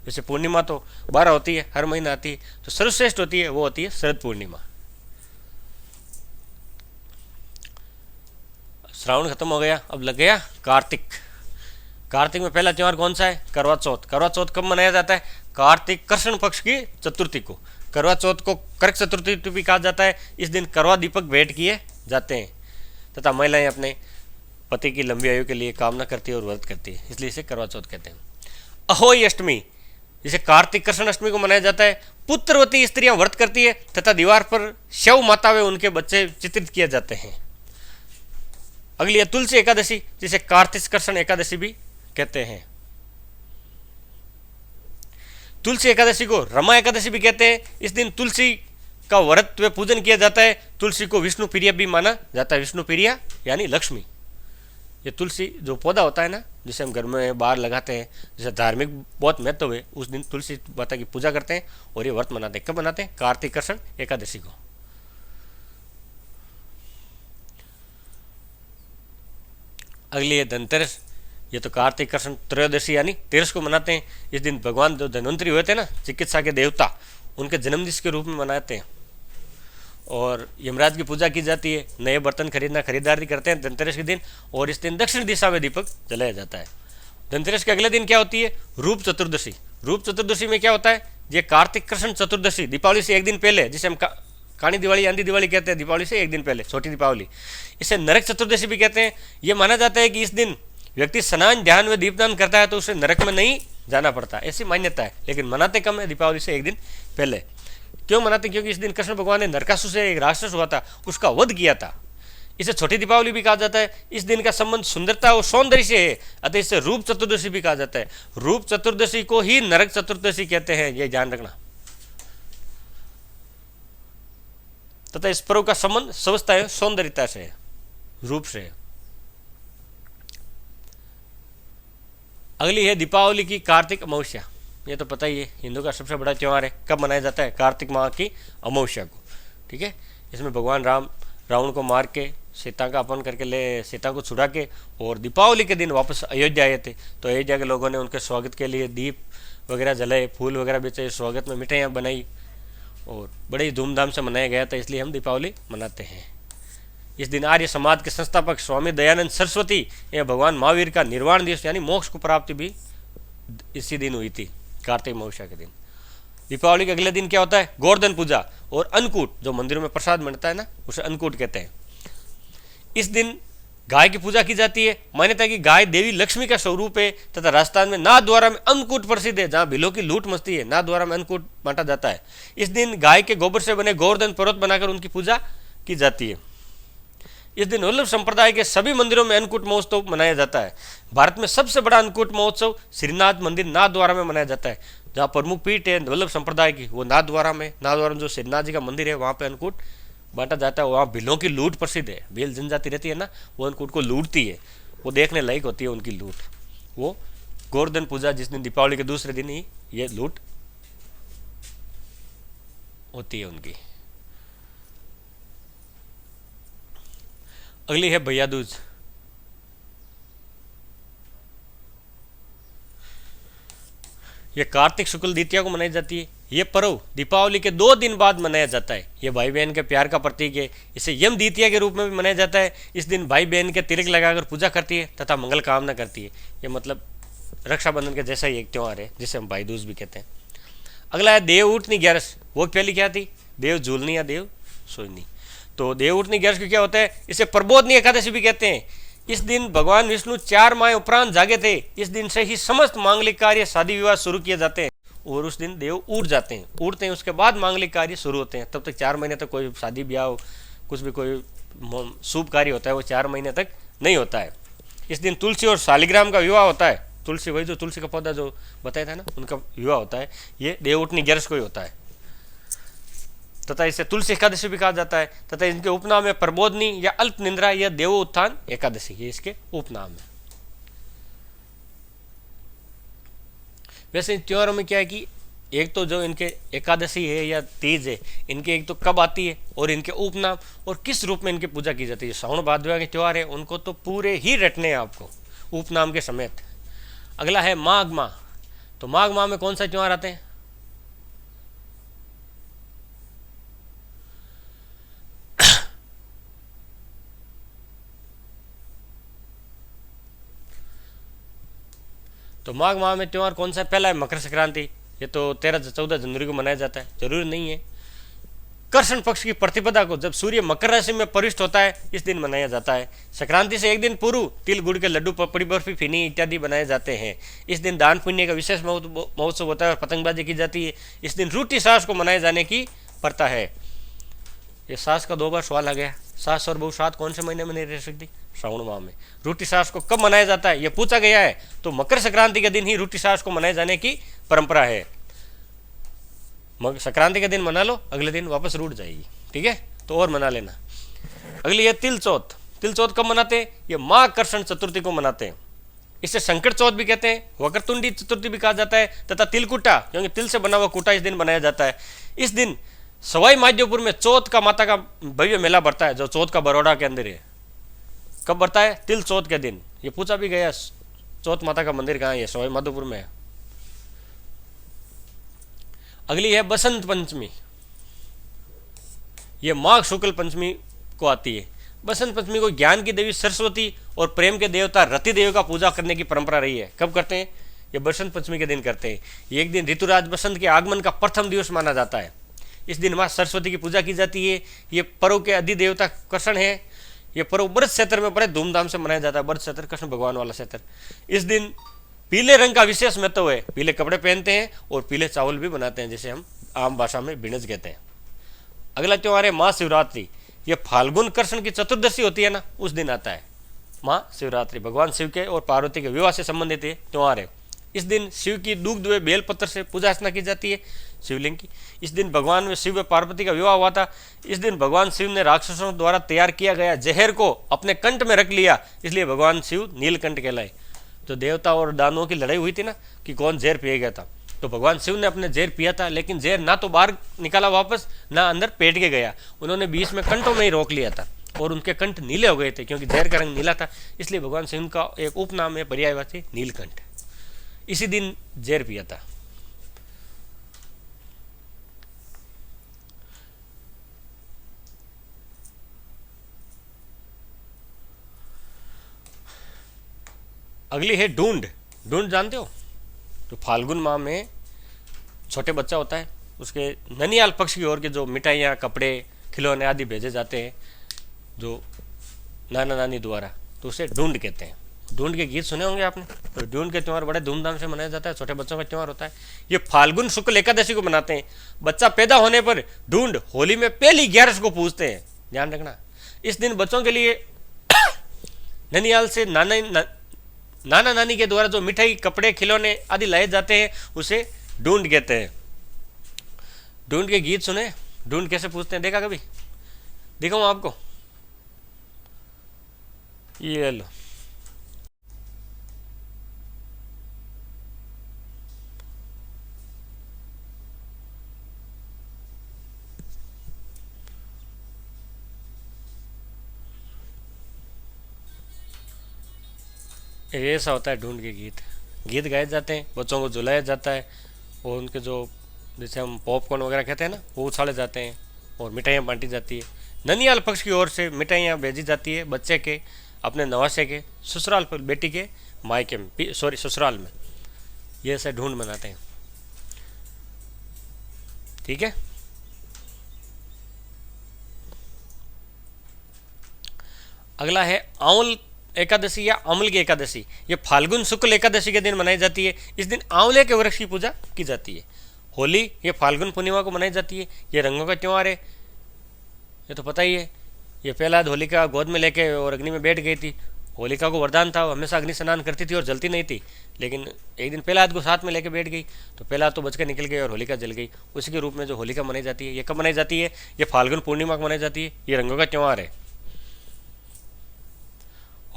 जैसे पूर्णिमा तो 12 होती है, हर महीना आती है, तो सर्वश्रेष्ठ होती है वो होती है शरद पूर्णिमा। श्रावण खत्म हो गया, अब लग गया कार्तिक। कार्तिक में पहला त्यौहार कौन सा है? करवा चौथ। करवा चौथ कब मनाया जाता है? कार्तिक कृष्ण पक्ष की चतुर्थी को। करवा चौथ को करक चतुर्थी भी कहा जाता है। इस दिन करवा दीपक भेंट किए जाते हैं तथा महिलाएं अपने पति की लंबी आयु के लिए कामना करती है और व्रत करती है, इसलिए इसे करवा चौथ कहते हैं। अहोई अष्टमी, जिसे कार्तिक कृष्ण अष्टमी को मनाया जाता है, पुत्रवती स्त्रियां व्रत करती है तथा दीवार पर शव माता व उनके बच्चे चित्रित किए जाते हैं। अगली है तुलसी एकादशी, जिसे कार्तिक कृष्ण एकादशी भी कहते हैं। तुलसी एकादशी को रमा एकादशी भी कहते हैं। इस दिन तुलसी का व्रत व पूजन किया जाता है। तुलसी को विष्णु प्रिय भी माना जाता है। विष्णु प्रिय यानी लक्ष्मी। ये तुलसी जो पौधा होता है ना, जिसे हम घर में बाहर लगाते हैं, जिसे धार्मिक बहुत महत्व है, उस दिन तुलसी माता की पूजा करते हैं और ये व्रत मनाते हैं। कब मनाते हैं? कार्तिक कृष्ण एकादशी को। अगली है धनतेरस। ये तो कार्तिक कृष्ण त्रयोदशी यानी 13 को मनाते हैं। इस दिन भगवान जो धन्वंतरी हुए थे ना, चिकित्सा के देवता, उनके जन्मदिवस के रूप में मनाते हैं और यमराज की पूजा की जाती है। नए बर्तन खरीदारी करते हैं धनतेरस के दिन, और इस दिन दक्षिण दिशा में दीपक जलाया जाता है। धनतेरस के अगले दिन क्या होती है? रूप चतुर्दशी। रूप चतुर्दशी में क्या होता है? ये कार्तिक कृष्ण चतुर्दशी दीपावली से एक दिन पहले, जिसे हम काणी दिवाली, आंधी दिवाली कहते हैं, दीपावली से एक दिन पहले, छोटी दीपावली। इसे नरक चतुर्दशी भी कहते हैं। यह माना जाता है कि इस दिन व्यक्ति स्नान, ध्यान व दीपदान करता है तो उसे नरक में नहीं जाना पड़ता, ऐसी मान्यता है। लेकिन मनाते कम है दीपावली से एक दिन पहले। क्यों मनाते? क्योंकि इस दिन कृष्ण भगवान ने नरकासुर से, एक राक्षस हुआ था, उसका वध किया था। इसे छोटी दीपावली भी कहा जाता है। इस दिन का संबंध सुंदरता और सौंदर्य से है, अतः इसे रूप चतुर्दशी भी कहा जाता है। रूप चतुर्दशी को ही नरक चतुर्दशी कहते हैं, यह ध्यान रखना। तथा इस पर्व का संबंध स्वस्थता है, सौंदर्यता से, रूप से। अगली है दीपावली की कार्तिक अमावस्या। ये तो पता ही है, हिंदू का सबसे बड़ा त्यौहार है। कब मनाया जाता है? कार्तिक माह की अमावस्या को। ठीक है। इसमें भगवान राम रावण को मार के सीता का अपहरण करके सीता को छुड़ा के और दीपावली के दिन वापस अयोध्या आए थे। तो अयोध्या के लोगों ने उनके स्वागत के लिए दीप वगैरह जलाए, फूल वगैरह बेचे, स्वागत में मिठाइयाँ बनाई और बड़े ही धूमधाम से मनाया गया था, इसलिए हम दीपावली मनाते हैं। इस दिन आर्य समाज के संस्थापक स्वामी दयानंद सरस्वती एवं भगवान महावीर का निर्वाण दिवस यानी मोक्ष को प्राप्ति भी इसी दिन हुई थी, कार्तिक अमावस्या के दिन। दीपावली के अगले दिन क्या होता है? गोवर्धन पूजा और अन्नकूट, जो मंदिरों में प्रसाद मिलता है ना, उसे अन्नकूट कहते हैं। इस दिन गाय की पूजा की जाती है। मान्यता है कि गाय देवी लक्ष्मी का स्वरूप है तथा राजस्थान में नाथद्वारा में अन्नकूट प्रसिद्ध है, जहाँ भीलों की लूट मचती है, नाथद्वारा में अन्नकूट बांटा जाता है। इस दिन गाय के गोबर से बने गोवर्धन पर्वत बनाकर उनकी पूजा की जाती है। इस दिन वल्लभ संप्रदाय के सभी मंदिरों में अन्नकूट महोत्सव मनाया जाता है। भारत में सबसे बड़ा अन्नकूट महोत्सव श्रीनाथ मंदिर नाथद्वारा में मनाया जाता है, जहाँ प्रमुख पीठ है वल्लभ संप्रदाय की, वो नाथद्वारा में। नाथद्वारा में जो श्रीनाथ जी का मंदिर है, वहाँ पे अन्नकूट बांटा जाता है। वहाँ भीलों की लूट प्रसिद्ध है। भील जनजाति रहती है ना, वो अन्नकूट को लूटती है, वो देखने लायक होती है उनकी लूट। वो गोवर्धन पूजा जिस दिन दीपावली के दूसरे दिन ही ये लूट होती है उनकी। अगली है भैया दूज। ये कार्तिक शुक्ल द्वितीया को मनाई जाती है। ये पर्व दीपावली के 2 दिन बाद मनाया जाता है। ये भाई बहन के प्यार का प्रतीक है। इसे यम द्वितीया के रूप में भी मनाया जाता है। इस दिन भाई बहन के तिलक लगाकर पूजा करती है तथा मंगल कामना करती है। ये मतलब रक्षाबंधन के जैसा ही एक त्यौहार है जिसे हम भाई दूज भी कहते हैं। अगला है देव उठनी ग्यारस। वो पहली क्या थी? देव झूलनी या देव सोनी। तो देव उठनी ग्यारस को क्या होता है? इसे प्रबोधनी एकादशी भी कहते हैं। इस दिन भगवान विष्णु 4 माह उपरांत जागे थे। इस दिन से ही समस्त मांगलिक कार्य शादी विवाह शुरू किए जाते हैं और उस दिन देव उठ जाते हैं, उठते हैं, उसके बाद मांगलिक कार्य शुरू होते हैं। तब तक 4 महीने तक कोई शादी ब्याह हो, कुछ भी कोई शुभ कार्य होता है वो 4 महीने तक नहीं होता है। इस दिन तुलसी और शालिग्राम का विवाह होता है। तुलसी, वही जो तुलसी का पौधा जो बताया था ना, उनका विवाह होता है। ये देव उठनी ग्यारस को ही होता है तथा इसे तुलसी एकादशी भी कहा जाता है। तथा इनके उपनाम है प्रबोधनी या अल्प निंद्रा या देवो उत्थान एकादशी। ये इसके उपनाम है। वैसे इन त्योहारों में क्या है कि एक तो जो इनके एकादशी है या तीज है, इनके एक तो कब आती है और इनके उपनाम और किस रूप में इनकी पूजा की जाती है। श्रावण भादवा के त्यौहार है, उनको तो पूरे ही रटने हैं आपको उपनाम के समेत। अगला है माघ माह। तो माघ माह में कौन सा त्यौहार आते हैं? तो माघ माह में त्यौहार कौन सा? पहला है मकर संक्रांति। ये तो 13-14 जनवरी को मनाया जाता है। जरूरी नहीं है। कृष्ण पक्ष की प्रतिपदा को जब सूर्य मकर राशि में प्रविष्ट होता है इस दिन मनाया जाता है। संक्रांति से एक दिन पूर्व तिल गुड़ के लड्डू, पपड़ी, बर्फी, फिनी इत्यादि बनाए जाते हैं। इस दिन दान पुण्य का विशेष महोत्सव होता है और पतंगबाजी की जाती है। इस दिन रूटी सास को मनाए जाने की प्रथा है। ये सास का 2 बार सवाल आ गया। सास और बहू साथ कौन से महीने में नहीं रह सकती? श्रावण माह में। रूटी सास को कब मनाया जाता है ये पूछा गया है, तो मकर संक्रांति के दिन ही रूटी सास को मनाए जाने की परंपरा है। संक्रांति के दिन मना लो, अगले दिन वापस रूठ जाएगी, ठीक है, तो और मना लेना। अगली है तिल चौथ। तिल चौथ कब मनाते हैं? ये माघ कृष्ण चतुर्थी को मनाते हैं। इसे संकट चौथ भी कहते हैं, वक्रतुंडी चतुर्थी भी कहा जाता है तथा तिलकुटा, क्योंकि तिल से बना हुआ कुटा इस दिन बनाया जाता है। इस दिन सवाई माधोपुर में चौथ का माता का भव्य मेला बढ़ता है, जो चौथ का बड़ौदा के अंदर है। कब बढ़ता है? तिल चौथ के दिन। ये पूछा भी गया, चौथ माता का मंदिर कहाँ है? सवाई माधोपुर में है। अगली है बसंत पंचमी। ये माघ शुक्ल पंचमी को आती है। बसंत पंचमी को ज्ञान की देवी सरस्वती और प्रेम के देवता रतिदेव का पूजा करने की परंपरा रही है। कब करते हैं? ये बसंत पंचमी के दिन करते हैं। ये एक दिन ऋतुराज बसंत के आगमन का प्रथम दिवस माना जाता है। इस दिन माँ सरस्वती की पूजा की जाती है। ये पर्व के अधिदेवता कृष्ण है। ये पर्व व्रत क्षेत्र में बड़े धूमधाम से मनाया जाता है। व्रत क्षेत्र कृष्ण भगवान वाला क्षेत्र। इस दिन पीले रंग का विशेष महत्व है। पीले कपड़े पहनते हैं और पीले चावल भी बनाते हैं, जिसे हम आम भाषा में बिणज कहते हैं। अगला त्योहार है महाशिवरात्रि। ये फाल्गुन कृष्ण की चतुर्दशी होती है ना, उस दिन आता है महाशिवरात्रि। भगवान शिव के और पार्वती के विवाह से संबंधित ये त्योहार है। इस दिन शिव की दुग्ध व बेलपत्र से पूजा अर्चना की जाती है, शिवलिंग की। इस दिन भगवान में शिव व पार्वती का विवाह हुआ था। इस दिन भगवान शिव ने राक्षसों द्वारा तैयार किया गया जहर को अपने कंठ में रख लिया, इसलिए भगवान शिव नीलकंठ कहलाए। तो देवता और दानवों की लड़ाई हुई थी ना कि कौन जहर पिए गया था, तो भगवान शिव ने अपने जहर पिया था, लेकिन जहर ना तो बाहर निकाला वापस, ना अंदर पेट के गया। उन्होंने बीच में कंठों में ही रोक लिया था और उनके कंठ नीले हो गए थे, क्योंकि जहर का रंग नीला था। इसलिए भगवान शिव का एक उपनाम है पर्यायवाची नीलकंठ। इसी दिन जहर पिया था। अगली है ढूंढ। ढूंढ जानते हो? तो फाल्गुन माह में छोटे बच्चा होता है, उसके ननियाल पक्ष की ओर के जो मिठाइयाँ, कपड़े, खिलौने आदि भेजे जाते हैं जो नाना नानी द्वारा, तो उसे ढूंढ कहते हैं। ढूंढ के गीत सुने होंगे आपने। तो ढूंढ के त्यौहार बड़े धूमधाम से मनाया जाता है, छोटे बच्चों का त्यौहार होता है। ये फाल्गुन शुक्ल एकादशी को मनाते हैं। बच्चा पैदा होने पर ढूंढ होली में पहली 11 को पूजते हैं, ध्यान रखना। इस दिन बच्चों के लिए ननियाल से नाना नानी के द्वारा जो मिठाई, कपड़े, खिलौने आदि लाए जाते हैं उसे ढूंढ कहते हैं। ढूंढ के गीत सुने? ढूंढ कैसे पूछते हैं देखा कभी? दिखाऊं आपको? ये लो, ऐसा होता है ढूंढ के गीत। गीत गाए जाते हैं, बच्चों को झुलाया जाता है, और उनके जो जैसे हम पॉपकॉर्न वगैरह कहते हैं ना, वो उछाले जाते हैं, और मिठाइयाँ बांटी जाती है। ननियाल पक्ष की ओर से मिठाइयाँ भेजी जाती है बच्चे के, अपने नवासे के ससुराल पर, बेटी के मायके में, ससुराल में। ये ऐसे ढूंढ मनाते हैं। ठीक है। अगला है आंवल एकादशी या अमल की एकादशी। ये फाल्गुन शुक्ल एकादशी के दिन मनाई जाती है। इस दिन आंवले के वृक्ष की पूजा की जाती है। होली ये फाल्गुन पूर्णिमा को मनाई जाती है। ये रंगों का त्यौहार है, ये तो पता ही है। ये प्रहलाद होलिका गोद में लेके और अग्नि में बैठ गई थी। होलिका को वरदान था, वो हमेशा अग्नि स्नान करती थी और जलती नहीं थी, लेकिन एक दिन प्रहलाद को साथ में लेके बैठ गई, तो प्रहलाद तो बच के निकल गई और होलिका जल गई। उसी के रूप में जो होलिका मनाई जाती है, ये कब मनाई जाती है? ये फाल्गुन पूर्णिमा को मनाई जाती है। ये रंगों का त्यौहार है।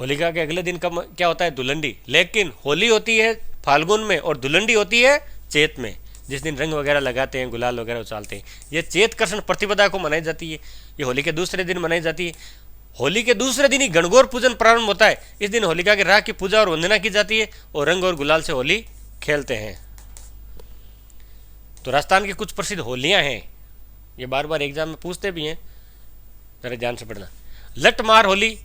होलिका के अगले दिन कब क्या होता है? धुलंडी। लेकिन होली होती है फाल्गुन में और धुलंडी होती है चैत में, जिस दिन रंग वगैरह लगाते हैं, गुलाल वगैरह उछालते हैं। ये चैत कृष्ण प्रतिपदा को मनाई जाती है। ये होली के दूसरे दिन मनाई जाती है। होली के दूसरे दिन ही गणगौर पूजन प्रारंभ होता है। इस दिन होलिका के राख की पूजा और वंदना की जाती है और रंग और गुलाल से होली खेलते हैं। तो राजस्थान की कुछ प्रसिद्ध होलियां हैं, ये बार बार एग्जाम में पूछते भी हैं, जरा ध्यान से पढ़ना। लठमार होली,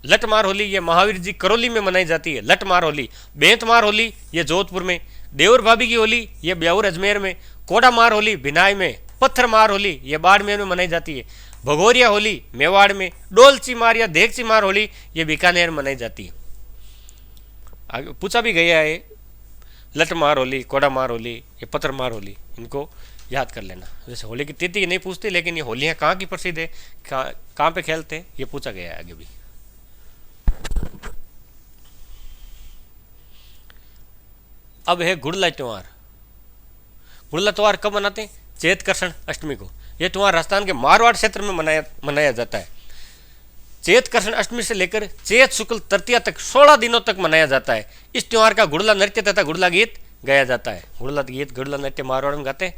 लठमार होली ये महावीर जी करौली में मनाई जाती है। लठमार होली। बेंतमार होली ये जोधपुर में। देवर भाभी की होली ये ब्याऊर अजमेर में। कोडामार होली भिनाई में। पत्थरमार होली ये बाड़मेर में मनाई जाती है। भगोरिया होली मेवाड़ में। डोलची मार या देगची मार होली ये बीकानेर में मनाई जाती है। आगे पूछा भी गया है, लठमार होली, कोडामार होली, ये पत्थरमार होली, इनको याद कर लेना। जैसे होली की तिथि नहीं पूछते, लेकिन ये होलियाँ कहाँ की प्रसिद्ध है, कहाँ पे खेलते हैं, ये पूछा गया है आगे भी। अब है गुड़ला त्यौहार। गुड़ला त्यौहार कब मनाते हैं? चैत कृष्ण अष्टमी को। यह त्यौहार राजस्थान के मारवाड़ क्षेत्र में मनाया जाता है। चैत कृष्ण अष्टमी से लेकर चैत शुक्ल तृतीया तक 16 दिनों तक मनाया जाता है। इस त्यौहार का गुड़ला नृत्य तथा गुड़ला गीत गाया जाता है। गुड़ला गीत, गुड़ला नृत्य मारवाड़ में गाते हैं।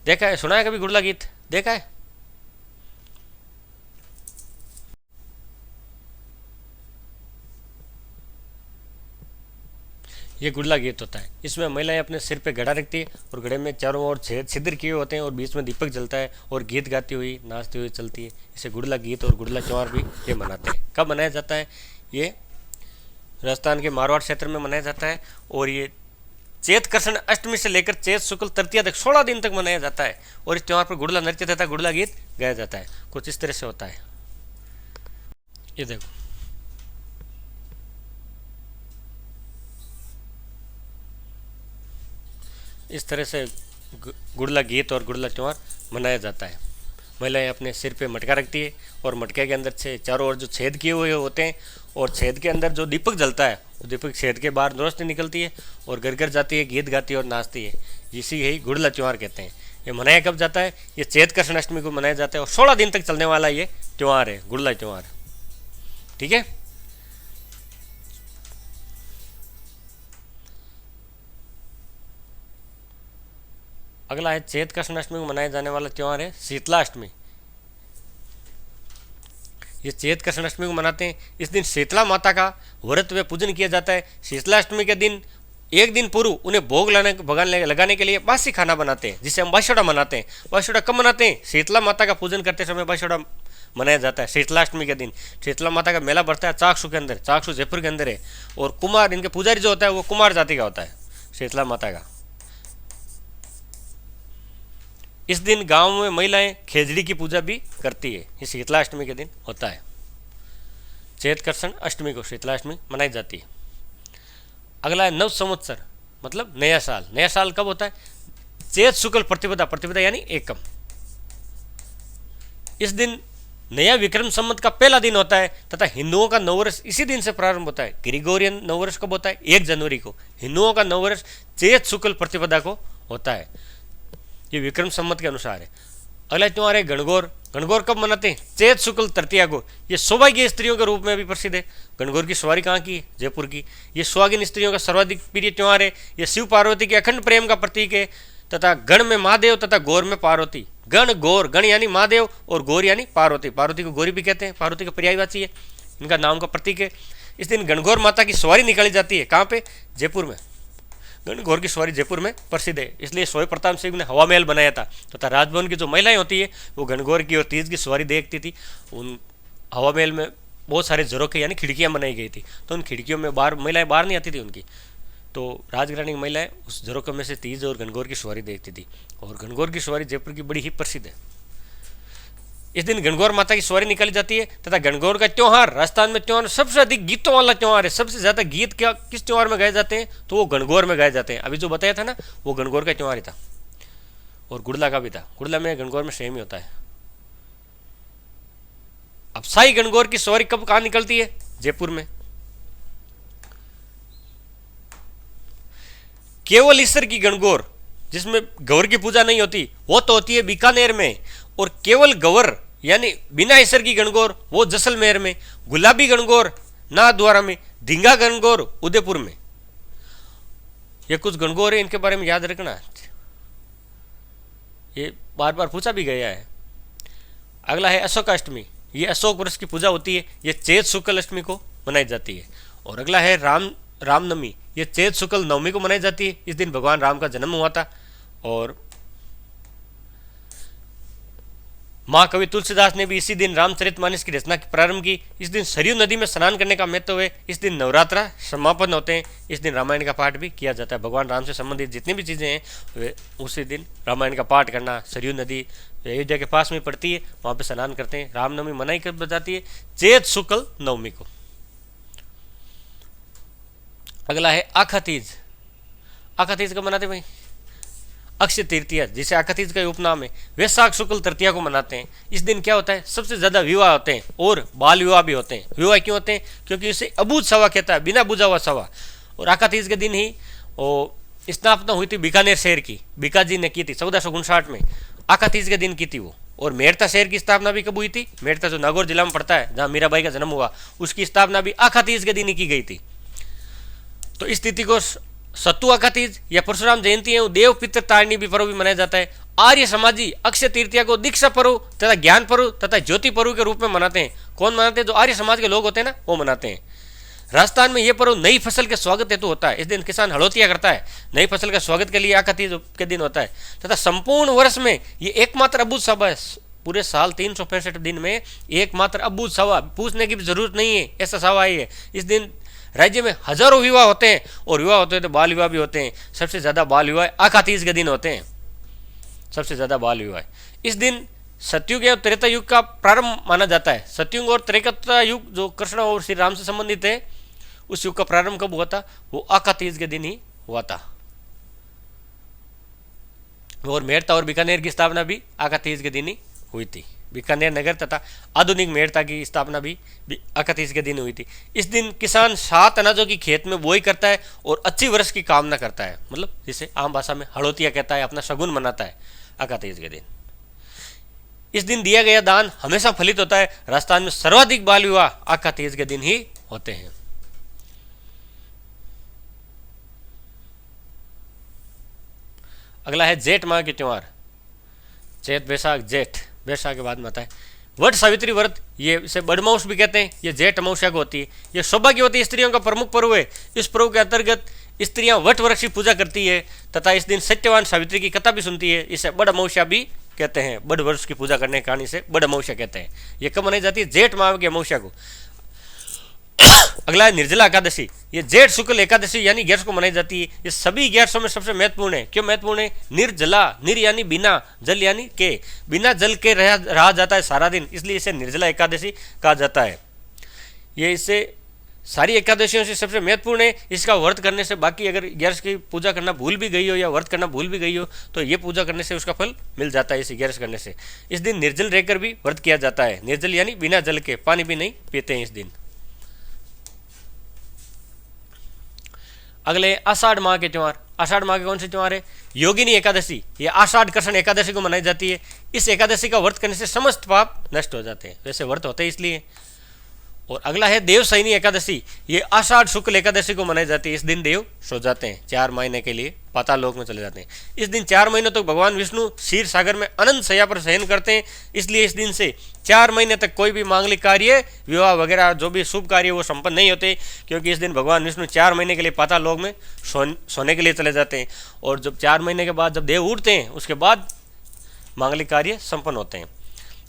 देखा है, सुना है कभी गुड़ला गीत? देखा है? ये गुड़ला गीत होता है। इसमें महिलाएं अपने सिर पे घड़ा रखती है और घड़े में चारों ओर छिद्र किए होते हैं और बीच में दीपक जलता है और गीत गाती हुई, नाचती हुई चलती है। इसे गुड़ला गीत और गुड़ला त्यौहार भी ये मनाते हैं। कब मनाया जाता है? ये राजस्थान के मारवाड़ क्षेत्र में मनाया जाता है और ये चैत कृष्ण अष्टमी से लेकर चैत शुक्ल तृतीया तक 16 दिन तक मनाया जाता है। और इस त्यौहार पर गुड़ला नृत्य तथा गुड़ला गीत गाया जाता है। कुछ इस तरह से होता है। ये देखो, इस तरह से गुड़ला गीत और गुड़ला त्यौहार मनाया जाता है। महिलाएं अपने सिर पे मटका रखती है और मटके के अंदर से चारों ओर जो छेद किए हुए होते हैं और छेद के अंदर जो दीपक जलता है, वो दीपक छेद के बाहर रोशनी निकलती है और घर घर जाती है, गीत गाती है और नाचती है। इसी यही गुड़ला त्यौहार कहते हैं। ये मनाया कब जाता है? ये चैत कृष्ण अष्टमी को मनाया जाता है और 16 दिन तक चलने वाला ये त्यौहार है, गुड़ला त्यौहार। ठीक है। अगला है चैत कृष्ण अष्टमी को मनाया जाने वाला त्यौहार है शीतला अष्टमी। ये चैत कृष्ण अष्टमी को मनाते हैं। इस दिन शीतला माता का व्रत व पूजन किया जाता है। शीतला अष्टमी के दिन एक दिन पूर्व उन्हें भोग लगाने के लिए बासी खाना बनाते हैं, जिसे हम बासोड़ा मनाते हैं। बासोड़ा कब मनाते हैं? शीतला माता का पूजन करते समय बासोड़ा मनाया जाता है शीतला अष्टमी के दिन। शीतला माता का मेला बढ़ता है चाकसू के अंदर। चाकसू जयपुर के अंदर है और कुमार, इनके पुजारी जो होता है वो कुमार जाति का होता है, शीतला माता का। इस दिन गांव में महिलाएं खेजड़ी की पूजा भी करती है। ये शीतला अष्टमी के दिन होता है। चैत कृष्ण अष्टमी को शीतला अष्टमी मनाई जाती है। अगला है नव संवत्सर, मतलब नया साल। नया साल कब होता है? चैत शुक्ल प्रतिपदा, प्रतिपदा यानी एकम। इस दिन नया विक्रम संवत का पहला दिन होता है तथा हिंदुओं का नववर्ष इसी दिन से प्रारंभ होता है। ग्रिगोरियन नववर्ष कब होता है? 1 जनवरी को। हिंदुओं का नववर्ष चैत शुक्ल प्रतिपदा को होता है। ये विक्रम संवत के अनुसार है। अगला त्यौहार है गणगौर। गणगौर कब मनाते हैं? चैत शुक्ल तृतीया को। ये सौभाग्य स्त्रियों के रूप में भी प्रसिद्ध है। गणगौर की सवारी कहाँ की है? जयपुर की। ये सुहागिन स्त्रियों का सर्वाधिक प्रिय त्यौहार है। ये शिव पार्वती के अखंड प्रेम का प्रतीक है तथा गण में महादेव तथा गौर में पार्वती। गण गौर, गण यानी महादेव और गौर यानी पार्वती। पार्वती को गौरी भी कहते हैं, पार्वती का पर्यायवाची है, इनका नाम का प्रतीक है। इस दिन गणगौर माता की सवारी निकाली जाती है। कहाँ पे? जयपुर में। गणगौर की सवारी जयपुर में प्रसिद्ध है, इसलिए सोए प्रताप सिंह ने हवा महल बनाया था तथा राजभवन की जो महिलाएं होती है वो गणगौर की और तीज की सवारी देखती थी। उन हवा महल में बहुत सारे झरोखे यानी खिड़कियां बनाई गई थी, तो उन खिड़कियों में बाहर महिलाएं बाहर नहीं आती थी उनकी, तो राजघराने की महिलाएं उस झरोखे में से तीज और गणगौर की सवारी देखती थी। और गणगौर की सवारी जयपुर की बड़ी ही प्रसिद्ध है। इस दिन गणगौर माता की सवारी निकाली जाती है तथा गणगौर का त्यौहार राजस्थान में त्यौहार सबसे अधिक गीतों वाला त्यौहार है। सबसे ज्यादा गीत क्या किस त्यौहार में गाए जाते हैं? तो वो गणगौर में गाए जाते हैं। अभी जो बताया था ना वो गणगौर का त्यौहार ही था और गुड़ला का भी था। गुड़ला में गणगौर में सेम ही होता है। अब शाही गणगौर की सवारी कब कहाँ निकलती है? जयपुर में। केवल ईश्वर की गणगौर जिसमें गौर की पूजा नहीं होती वो तो होती है बीकानेर में, और केवल गौर यानी बिना ईश्वर की गणगौर वो जैसलमेर में, गुलाबी गणगौर नाथद्वारा में, ढींगा गणगौर उदयपुर में। ये कुछ गणगौर है, इनके बारे में याद रखना, ये बार बार पूछा भी गया है। अगला है अशोकाष्टमी। ये अशोक वृक्ष की पूजा होती है, ये चैत शुक्ल अष्टमी को मनाई जाती है। और अगला है रामनवमी। ये चैत शुक्ल नवमी को मनाई जाती है। इस दिन भगवान राम का जन्म हुआ था। और महाकवि तुलसीदास ने भी इसी दिन रामचरितमानस की रचना की प्रारंभ की। इस दिन सरयू नदी में स्नान करने का महत्व है। इस दिन नवरात्रा समापन होते हैं। इस दिन रामायण का पाठ भी किया जाता है। भगवान राम से संबंधित जितनी भी चीज़ें हैं वे उसी दिन रामायण का पाठ करना। सरयू नदी अयोध्या के पास में पड़ती है, वहाँ पे स्नान करते हैं। रामनवमी मनाई कब जाती है? चैत शुक्ल नवमी को। अगला है आखा तीज। आखा तीज कब मनाते भाई? अक्षय तृतीया, जिसे आखा तीज का उपनाम है, वैशाख शुक्ल तृतीया को मनाते हैं। इस दिन क्या होता है? सबसे ज्यादा विवाह होते हैं और बाल विवाह भी होते हैं। विवाह क्यों होते हैं? क्योंकि इसे अबूझ सवा कहता है, बिना बुझा हुआ सवा। और आखा तीज के दिन ही स्थापना हुई थी बीकानेर शहर की, बीकाजी ने की थी 1459 में। आखा तीज के दिन की थी वो। और मेड़ता शहर की स्थापना भी कब हुई थी? मेड़ता जो नागौर जिला में पड़ता है, जहाँ मीराबाई का जन्म हुआ, उसकी स्थापना भी आखा तीज के दिन ही की गई थी। तो इस तिथि को सत्तू आखा तीज या परशुराम जयंती है, देव पितृ तारिणी भी पर्व भी मनाया जाता है। आर्य समाजी अक्षय तृतीया को दीक्षा पर्व तथा ज्ञान पर्व तथा ज्योति पर्व के रूप में मनाते हैं। कौन मनाते हैं? जो आर्य समाज के लोग होते हैं ना, वो मनाते हैं। राजस्थान में यह पर्व नई फसल के स्वागत हेतु होता है। इस दिन किसान हड़ोतिया करता है, नई फसल के स्वागत के लिए आखा तीज के दिन होता है। तथा संपूर्ण वर्ष में ये एकमात्र अबूझ सवा है। पूरे साल 365 दिन में एकमात्र अबूझ सवा, पूछने की भी जरूरत नहीं है, ऐसा सवा ही है। इस दिन राज्य में हजारों विवाह होते हैं, और विवाह होते हैं तो बाल विवाह भी होते हैं। सबसे ज्यादा बाल विवाह आखा तीज के दिन होते हैं, सबसे ज्यादा बाल विवाह। इस दिन सतयुग और त्रेता युग का प्रारंभ माना जाता है। सतयुग और त्रेता युग जो कृष्ण और श्री राम से संबंधित है, उस युग का प्रारंभ कब हुआ था? वो आखा तीज के दिन ही हुआ था। और मेड़ता और बीकानेर की स्थापना भी आखा तीज के दिन ही हुई थी। बीकानेर नगर तथा आधुनिक मेड़ता की स्थापना भी आखा तीज के दिन हुई थी। इस दिन किसान 7 अनाजों की खेत में बोई करता है और अच्छी वर्ष की कामना करता है, मतलब जिसे आम भाषा में हड़ोतिया कहता है, अपना शगुन मनाता है आखा तीज के दिन। इस दिन दिया गया दान हमेशा फलित होता है। राजस्थान में सर्वाधिक बाल विवाह आखा तीज के दिन ही होते हैं। अगला है जेठ माह के त्योहार। चैत बैसाख जेठ, बैसाख के बाद में आता है वट सावित्री व्रत। ये इसे बड़मौस भी कहते हैं। ये जेठ अमावस्या को होती है। ये सौभाग्यवती स्त्रियों का प्रमुख पर्व है। इस पर्व के अंतर्गत स्त्रियां वट वृक्ष की पूजा करती है तथा इस दिन सत्यवान सावित्री की कथा भी सुनती है। इसे बड़ अमावस्या भी कहते हैं। बड़ वृक्ष की पूजा करने के कारण इसे बड़ अमावस्या कहते हैं। ये कब मनाई जाती है? जेठ माह की अमावस्या को। अगला है निर्जला एकादशी। ये जेठ शुक्ल एकादशी यानी 11 को मनाई जाती है। ये सभी 11 में सबसे महत्वपूर्ण है। क्यों महत्वपूर्ण है? निर्जला, निर यानी बिना, जल यानी के, बिना जल के रहा जाता है सारा दिन, इसलिए इसे निर्जला एकादशी कहा जाता है। ये इससे सारी एकादशियों से सबसे महत्वपूर्ण है। इसका व्रत करने से, बाकी अगर 11 की पूजा करना भूल भी गई हो या व्रत करना भूल भी गई हो तो ये पूजा करने से उसका फल मिल जाता है। इसे 11 करने से इस दिन निर्जल रहकर भी व्रत किया जाता है। निर्जल यानी बिना जल के, पानी भी नहीं पीते हैं इस दिन। अगले आषाढ़ माह के त्यौहार। आषाढ़ माह के कौन से त्यौहार है? योगिनी एकादशी। ये आषाढ़ कृष्ण एकादशी को मनाई जाती है। इस एकादशी का व्रत करने से समस्त पाप नष्ट हो जाते हैं। वैसे व्रत होते हैं इसलिए। और अगला है देवशयनी एकादशी। ये आषाढ़ शुक्ल एकादशी को मनाई जाती है। इस दिन देव सो जाते हैं, 4 महीने के लिए पाताल लोक में चले जाते हैं। इस दिन 4 महीनों तक भगवान विष्णु क्षीर सागर में अनंत शैया पर शयन करते हैं। इसलिए इस दिन से 4 महीने तक कोई भी मांगलिक कार्य, विवाह वगैरह जो भी शुभ कार्य वो संपन्न नहीं होते, क्योंकि इस दिन भगवान विष्णु 4 महीने के लिए पाताल लोक में सोने के लिए चले जाते हैं। और जब 4 महीने के बाद जब देव उठते हैं उसके बाद मांगलिक कार्य संपन्न होते हैं।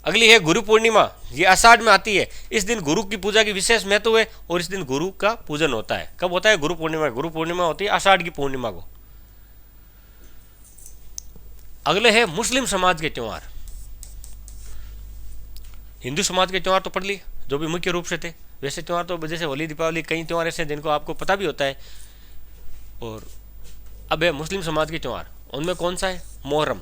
अगली है गुरु पूर्णिमा। ये आषाढ़ में आती है। इस दिन गुरु की पूजा की विशेष महत्व है और इस दिन गुरु का पूजन होता है। कब होता है? गुरु पूर्णिमा। गुरु पूर्णिमा होती है आषाढ़ की पूर्णिमा को। अगले है मुस्लिम समाज के त्यौहार। हिंदू समाज के त्यौहार तो पढ़ लिए जो भी मुख्य रूप से थे। वैसे त्यौहार तो जैसे होली, दीपावली, कई त्यौहार ऐसे जिनको आपको पता भी होता है। और अब है मुस्लिम समाज के त्यौहार। उनमें कौन सा है? मोहर्रम।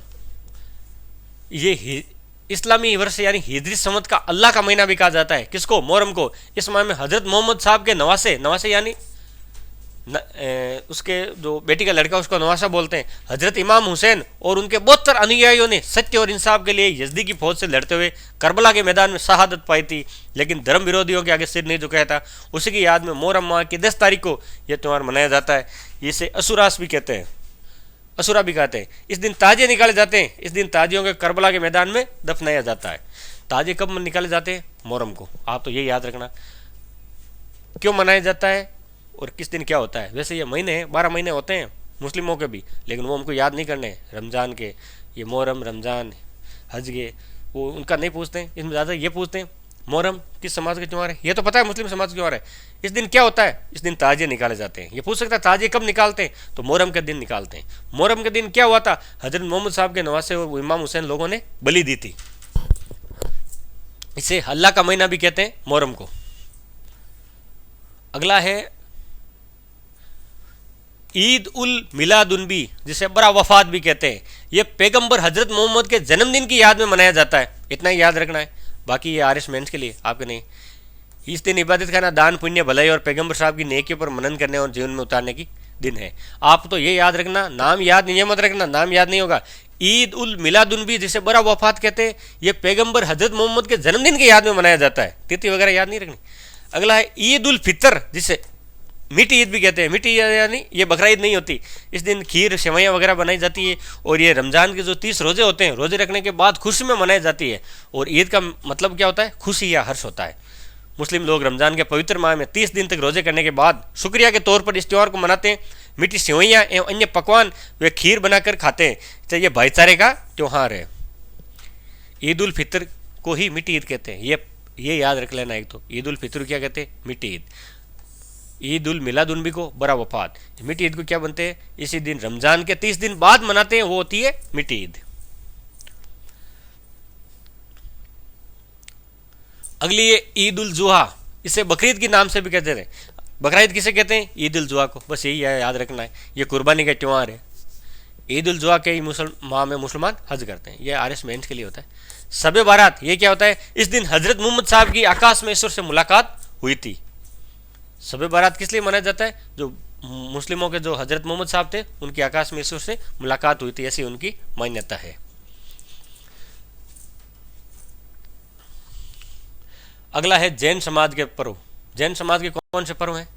ये इस्लामी वर्ष यानी हिजरी संवत का अल्लाह का महीना भी कहा जाता है। किसको? मोहर्रम को। इस माह में हजरत मोहम्मद साहब के नवासे यानी उसके जो बेटी का लड़का उसको नवासा बोलते हैं, हजरत इमाम हुसैन और उनके 72 अनुयायियों ने सत्य और इंसाफ के लिए यजदी की फौज से लड़ते हुए करबला के मैदान में शहादत पाई थी, लेकिन धर्म विरोधियों के आगे सिर नहीं झुकाया था। उसी की याद में मोहर्रम माह की 10 तारीख को यह त्यौहार मनाया जाता है। इसे असुरास भी कहते हैं, असुरा भी कहते हैं। इस दिन ताजिए निकाले जाते हैं। इस दिन ताजियों के करबला के मैदान में दफनाया जाता है। ताजिए कब निकाले जाते हैं? मोहर्रम को। आप तो ये याद रखना क्यों मनाया जाता है और किस दिन क्या होता है। वैसे ये महीने 12 महीने होते हैं मुस्लिमों के भी, लेकिन वो हमको याद नहीं करने। रमज़ान के ये मोहर्रम, रमज़ान, हज के वो उनका नहीं पूछते हैं। इसमें ज़्यादा ये पूछते हैं मोहर्रम किस समाज के त्यौहार है। ये तो पता है मुस्लिम समाज के त्यौहार है। इस दिन क्या होता है? इस दिन ताजिए निकाले जाते हैं। ये पूछ सकता है ताजिए कब निकालते हैं? तो मोहर्रम के दिन निकालते हैं। मोहर्रम के दिन क्या हुआ था? हजरत मोहम्मद साहब के नवासे और इमाम हुसैन लोगों ने बलि दी थी। इसे अल्लाह का महीना भी कहते हैं मोहर्रम को। अगला है ईद उल मिलादुन्नबी, जिसे बड़ा वफात भी कहते हैं। यह पैगंबर हजरत मोहम्मद के जन्मदिन की याद में मनाया जाता है। इतना ही याद रखना है, बाकी ये आरिश मेंस के लिए, आपके नहीं। इस दिन इबादत करना, दान पुण्य, भलाई और पैगंबर साहब की नेकियों पर मनन करने और जीवन में उतारने की दिन है। आप तो ये याद रखना, नाम याद नहीं, ये मत रखना नाम याद नहीं होगा। ईद उल मिलादुन्नबी, जिसे बड़ा वफात कहते हैं, यह पैगंबर हजरत मोहम्मद के जन्मदिन की याद में मनाया जाता है। तिथि वगैरह याद नहीं रखनी। अगला है ईद उल फितर, जिसे मीठी ईद भी कहते हैं। मीठी ईद यानी ये बकरा ईद नहीं होती। इस दिन खीर, सेवैयाँ वगैरह बनाई जाती है और ये रमज़ान के जो 30 रोजे होते हैं, रोजे रखने के बाद खुशी में मनाई जाती है। और ईद का मतलब क्या होता है? खुशी या हर्ष होता है। मुस्लिम लोग रमज़ान के पवित्र माह में 30 दिन तक रोजे करने के बाद शुक्रिया के तौर पर इस त्यौहार को मनाते हैं। मीठी सेवैयाँ एवं अन्य पकवान वे खीर बनाकर खाते हैं। तो ये भाईचारे का त्यौहार है। ईद उल फितर को ही मीठी ईद कहते हैं। ये याद रख लेना। एक तो ईद उल फितर क्या कहते हैं? मीठी ईद। ईद उल मिलादुन्नबी को बड़ा वफात। मीठी ईद को क्या बनते हैं? इसी दिन रमज़ान के 30 दिन बाद मनाते हैं, वो होती है मीठी ईद। अगली है ईद उल जुहा, इसे बकरीद के नाम से भी कहते हैं। बकरा ईद किसे कहते हैं? ईद उल जुहा को। बस यही याद रखना है। ये कुर्बानी का त्यौहार है। ईद उल जुहा के ही माह में मुसलमान हज करते हैं। यह आरिश मेंस के लिए होता है। शब बारात, ये क्या होता है? इस दिन हजरत मोहम्मद साहब की आकाश में ईश्वर से मुलाकात हुई थी। शब बारात किस लिए मनाया जाता है? जो मुस्लिमों के जो हजरत मोहम्मद साहब थे, उनकी आकाश में ईश्वर से मुलाकात हुई थी, ऐसी उनकी मान्यता है। अगला है जैन समाज के पर्व। जैन समाज के कौन से पर्व हैं?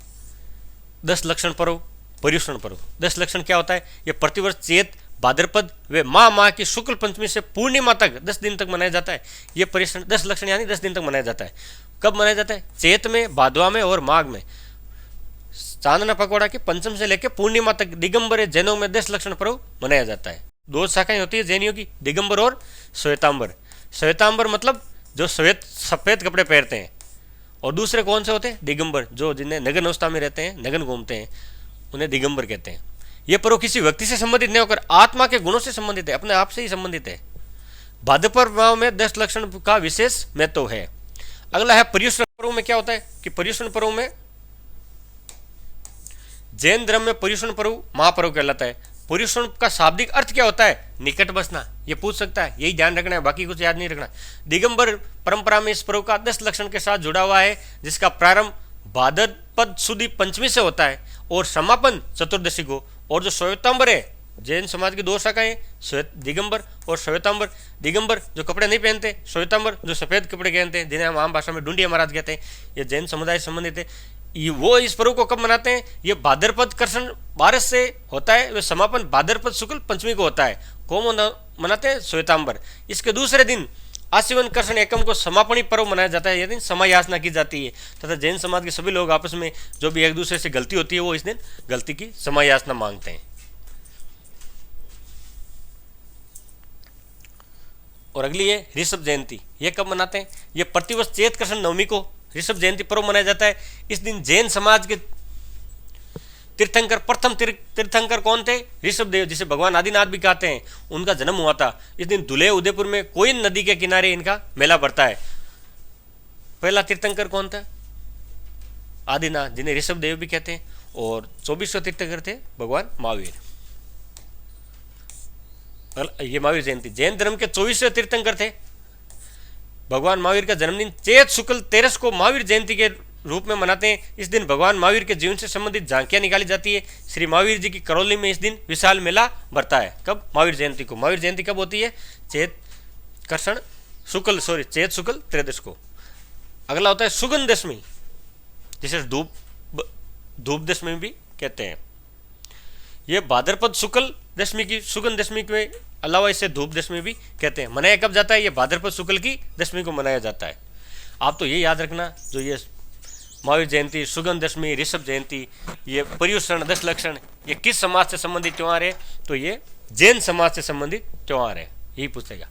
10 लक्षण पर्व, पर्युषण पर्व। 10 लक्षण क्या होता है? ये प्रतिवर्ष चैत, भाद्रपद व माह की शुक्ल पंचमी से पूर्णिमा तक 10 दिन तक मनाया जाता है। ये पर्युषण 10 लक्षण यानी 10 दिन तक मनाया जाता है। कब मनाया जाता है? चैत में, भादवा में और माघ में। चांदना पकौड़ा की पंचम से लेकर पूर्णिमा तक दिगंबर जैनों में 10 लक्षण पर्व मनाया जाता है। 2 शाखाएं होती है जैनियों की, दिगंबर और श्वेतांबर। श्वेतांबर मतलब जो सफेद कपड़े पहनते हैं, और दूसरे कौन से होते हैं? दिगंबर, जो जिन्हें नगन अवस्था में रहते हैं, नगन घूमते हैं, उन्हें दिगंबर कहते हैं। यह पर्व किसी व्यक्ति से संबंधित नहीं होकर आत्मा के गुणों से संबंधित है, अपने आप से ही संबंधित है। भाद्रपद माह में 10 लक्षण का विशेष महत्व है। अगला है पर्युषण पर्व में क्या होता है कि पर्युषण पर्व में जैन धर्म में पर्युषण पर्व महापर्व कहलाता है। पर्युषण का शाब्दिक अर्थ क्या होता है? निकट बसना। ये पूछ सकता है, यही ध्यान रखना है, बाकी कुछ याद नहीं रखना। दिगंबर परंपरा में इस पर्व का 10 लक्षण के साथ जुड़ा हुआ है, जिसका प्रारंभ भाद्रपद सुदी पंचमी से होता है और समापन चतुर्दशी को। और जो श्वेतांबर है जैन समाज की दो शाखाएं, श्वेत दिगंबर और श्वेतांबर। दिगंबर जो कपड़े नहीं पहनते, श्वेतांबर जो सफ़ेद कपड़े पहनते हैं, जिन्हें हम आम भाषा में ढूंढिया महाराज कहते हैं। ये जैन समुदाय से संबंधित है। ये वो इस पर्व को कब मनाते हैं? ये भाद्रपद कृष्ण बारस से होता है। वे समापन भाद्रपद शुक्ल पंचमी को होता है। कौन मनाते हैं? श्वेतांबर। इसके दूसरे दिन आशीवन कृष्ण एकम को समापनी पर्व मनाया जाता है। यह दिन समय याचना की जाती है तथा जैन समाज के सभी लोग आपस में जो भी एक दूसरे से गलती होती है वो इस दिन गलती की समय याचना मांगते हैं। और अगली है ऋषभ जयंती। ये कब मनाते हैं? ये प्रतिवर्ष चैत कृष्ण नवमी को ऋषभ जयंती पर्व मनाया जाता है। इस दिन जैन समाज के तीर्थंकर, प्रथम तीर्थंकर कौन थे? ऋषभ देव, जिसे भगवान आदिनाथ भी कहते हैं, उनका जन्म हुआ था। इस दिन धुले उदयपुर में कोयन नदी के किनारे इनका मेला बढ़ता है। पहला तीर्थंकर कौन था? आदिनाथ, जिन्हें ऋषभ देव भी कहते हैं। और 24वें तीर्थंकर थे भगवान महावीर। ये महावीर जयंती जैन धर्म के 24वें तीर्थंकर थे। भगवान महावीर का जन्मदिन चैत शुक्ल 13 को महावीर जयंती के रूप में मनाते हैं। इस दिन भगवान महावीर के जीवन से संबंधित झांकियां निकाली जाती है। श्री महावीर जी की करौली में इस दिन विशाल मेला भरता है। कब? महावीर जयंती को। महावीर जयंती कब होती है? चैत शुक्ल त्रयोदश को। अगला होता है सुगंध दशमी, जिसे धूप दशमी भी कहते हैं। यह भाद्रपद शुक्ल दशमी की, सुगंध दशमी के अलावा इसे धूप दशमी भी कहते हैं। मनाया कब जाता है? यह भाद्रपद शुक्ल की दशमी को मनाया जाता है। आप तो ये याद रखना, जो ये महावीर जयंती, सुगंध दशमी, ऋषभ जयंती, ये पर्युषण, दश लक्षण, ये किस समाज से संबंधित त्यौहार है? तो ये जैन समाज से संबंधित त्यौहार है। यही पूछेगा।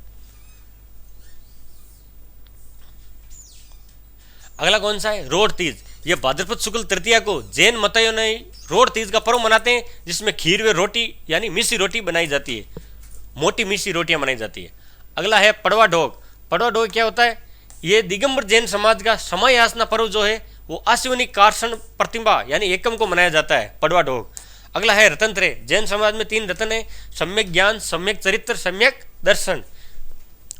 अगला कौन सा है? रोड तीज। ये भाद्रपद शुक्ल तृतीया को जैन मतयों ने रोड तीज का पर्व मनाते हैं, जिसमें खीर व रोटी यानी मिसी रोटी बनाई जाती है। मोटी मिसी रोटियां बनाई जाती है। अगला है पड़वा ढोग। पड़वा ढोग क्या होता है? ये दिगंबर जैन समाज का समय याचना पर्व जो है वो आशिवनी कार्षण प्रतिभा यानी एकम को मनाया जाता है, पड़वा ढोग। अगला है रतन त्रय। जैन समाज में 3 रतन है, सम्यक ज्ञान, सम्यक चरित्र, सम्यक दर्शन।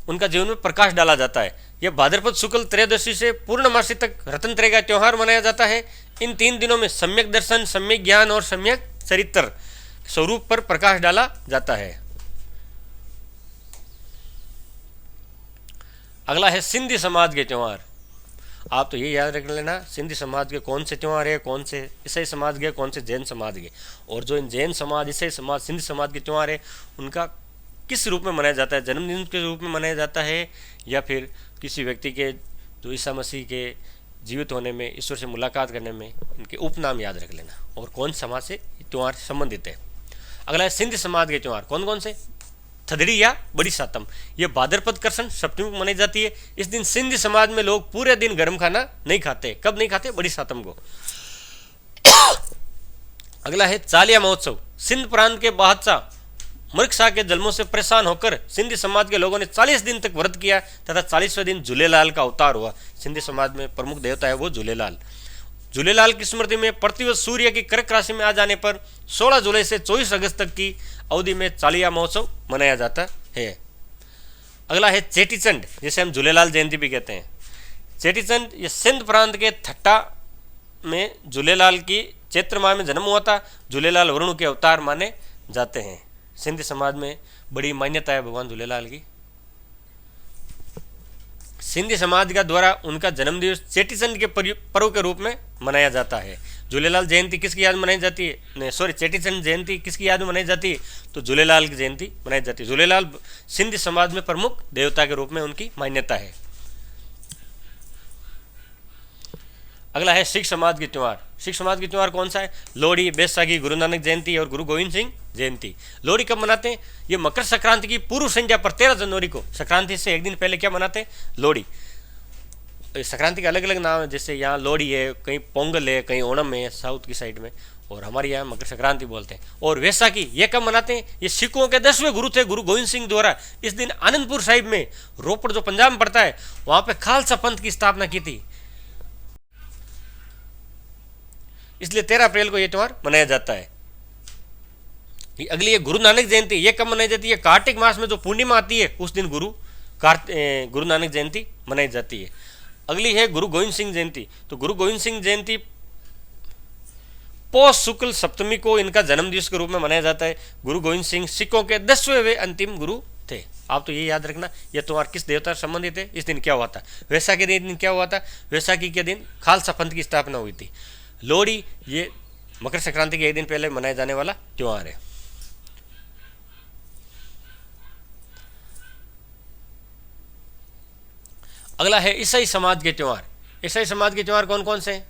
उनका जीवन में प्रकाश डाला जाता है। यह भाद्रपद शुक्ल त्रयोदशी से पूर्णमासी तक रतन त्रय का त्यौहार मनाया जाता है। इन 3 दिनों में सम्यक दर्शन, सम्यक ज्ञान और सम्यक चरित्र स्वरूप पर प्रकाश डाला जाता है। अगला है सिंधी समाज के त्यौहार। आप तो ये याद रख लेना, सिंधी समाज के कौन से त्यौहार है, कौन से ईसाई समाज के, कौन से जैन समाज के। और जो इन जैन समाज, ईसाई समाज, सिंधी समाज के त्यौहार है, उनका किस रूप में मनाया जाता है? जन्मदिन के रूप में मनाया जाता है या फिर किसी व्यक्ति के जो ईसा मसीह के जीवित होने में, ईश्वर से मुलाकात करने में, इनके उपनाम याद रख लेना और कौन समाज से त्यौहार संबंधित है। अगला है सिंधी समाज के त्यौहार। कौन कौन से? थदड़ी या बड़ी सातम। ये भाद्रपद कृष्ण सप्तमी को मनाई जाती है। इस दिन सिंधी समाज में लोग पूरे दिन गर्म खाना नहीं खाते। कब नहीं खाते? बड़ी सातम को। अगला है चालिया महोत्सव। सिंध प्रांत के बादशाह मृगशाह के जन्मों से परेशान होकर सिंधी समाज के लोगों ने 40 दिन तक व्रत किया तथा 40वें दिन झूलेलाल का अवतार हुआ। सिंधी समाज में प्रमुख देवता है वो झूलेलाल। झूलेलाल की स्मृति में प्रतिवर्ष सूर्य की कर्क राशि में आ जाने पर 16 जुलाई से 24 अगस्त तक की अवधि में चालिया महोत्सव मनाया जाता है। अगला है चेटीचंड, जिसे हम झूलेलाल जयंती भी कहते हैं। चेटीचंड ये सिंध प्रांत के थट्टा में झूलेलाल की चैत्र माह में जन्म हुआ था। झूलेलाल वरुण के अवतार माने जाते हैं। सिंधी समाज में बड़ी मान्यता है भगवान झूलेलाल की। सिंधी समाज का द्वारा उनका जन्मदिवस चेटीचंड के पर्व के रूप में मनाया जाता है। झूलेलाल जयंती किसकी याद मनाई जाती है? चेटीचंड जयंती किसकी याद में मनाई जाती है? तो झूलेलाल की जयंती मनाई जाती है। झूलेलाल सिंधी समाज में प्रमुख देवता के रूप में उनकी मान्यता है। अगला है सिख समाज के त्यौहार। सिख समाज के त्यौहार कौन सा है? लोहड़ी, बैसाखी, गुरु नानक जयंती और गुरु गोविंद सिंह जयंती। लोहड़ी कब मनाते हैं? ये मकर संक्रांति की पूर्व संध्या पर 13 जनवरी को, संक्रांति से एक दिन पहले क्या मनाते हैं? लोहड़ी। संक्रांति के अलग अलग नाम है, जैसे यहाँ लोहड़ी है, कहीं पोंगल है, कहीं ओणम है साउथ की साइड में, और हमारे यहाँ मकर संक्रांति बोलते हैं। और वैसाखी ये कब मनाते हैं? ये सिखों के 10वें गुरु थे गुरु गोविंद सिंह द्वारा इस दिन आनंदपुर साहिब में, रोपड़ जो पंजाब में पड़ता है, वहां पे खालसा पंथ की स्थापना की थी। इसलिए 13 अप्रैल को यह त्यौहार मनाया जाता है। अगली है गुरु नानक जयंती। यह कब मनाई जाती है? कार्तिक मास में जो पूर्णिमा आती है उस दिन गुरु नानक जयंती मनाई जाती है। अगली है गुरु गोविंद सिंह जयंती। तो गुरु गोविंद सिंह जयंती पौष शुक्ल सप्तमी को इनका जन्म दिवस के रूप में मनाया जाता है। गुरु गोविंद सिंह सिखों के 10वें वे अंतिम गुरु थे। आप तो ये याद रखना, ये त्योहार किस देवता से संबंधित है, इस दिन क्या हुआ था। वैसाखी के दिन क्या हुआ था, वैसाखी के दिन खालसा पंथ की स्थापना हुई थी। लोहड़ी ये मकर संक्रांति के एक दिन पहले मनाया जाने वाला त्योहार है। अगला है ईसाई समाज के त्योहार। ईसाई समाज के त्योहार कौन कौन से हैं?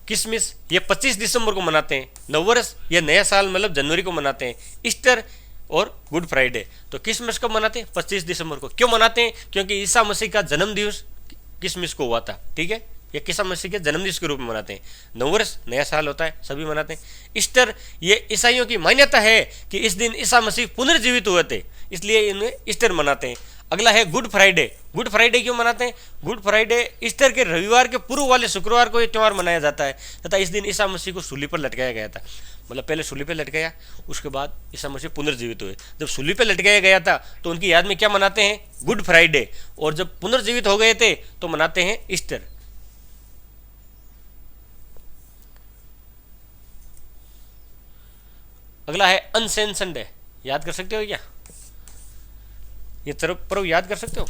क्रिसमस ये 25 दिसंबर को मनाते हैं। नववर्ष ये नया साल मतलब जनवरी को मनाते हैं। ईस्टर और गुड फ्राइडे। तो क्रिसमस कब मनाते हैं? 25 दिसंबर को। क्यों मनाते हैं? क्योंकि ईसा मसीह का जन्म दिवस क्रिसमस को हुआ था। ठीक है, ये ईसा मसीह के जन्म दिवस के रूप में मनाते हैं। नववर्ष नया साल होता है, सभी मनाते हैं। ईस्टर ये ईसाइयों की मान्यता है कि इस दिन ईसा मसीह पुनर्जीवित हुए थे, इसलिए इन्हें ईस्टर मनाते हैं। अगला है गुड फ्राइडे। गुड फ्राइडे क्यों मनाते हैं? गुड फ्राइडे ईस्टर के रविवार के पूर्व वाले शुक्रवार को यह त्यौहार मनाया जाता है तथा इस दिन ईसा मसीह को सूली पर लटकाया गया था। मतलब पहले सूली पर लटकाया, उसके बाद ईसा मसीह पुनर्जीवित हुए। जब सूली पर लटकाया गया था तो उनकी याद में क्या मनाते हैं? Good Friday. और जब पुनर्जीवित हो गए थे तो मनाते हैं ईस्टर। अगला है अनसेंशन डे। याद कर सकते हो क्या? ये पर्व याद कर सकते हो?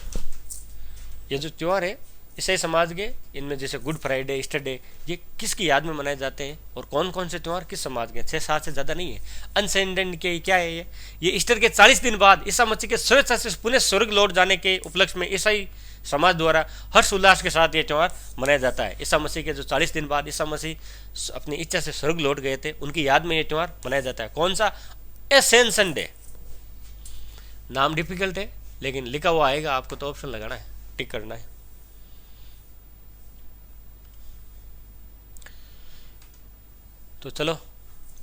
ये जो त्यौहार है ईसाई समाज के, इनमें जैसे गुड फ्राइडे, ईस्टर डे, ये किसकी याद में मनाए जाते हैं और कौन कौन से त्यौहार किस समाज के? 6-7 से ज़्यादा नहीं है। अनसेंडेंट के क्या है ये ईस्टर के 40 दिन बाद ईसा मसीह के स्वेच्छा से पुनः स्वर्ग लौट जाने के उपलक्ष्य में ईसाई समाज द्वारा हर्ष उल्लास के साथ ये त्यौहार मनाया जाता है। ईसा मसीह के जो 40 दिन बाद ईसा मसीह अपनी इच्छा से स्वर्ग लौट गए थे, उनकी याद में ये त्यौहार मनाया जाता है। कौन सा? Ascension day. नाम डिफिकल्ट है लेकिन लिखा हुआ आएगा, आपको तो ऑप्शन लगाना है, टिक करना है। तो चलो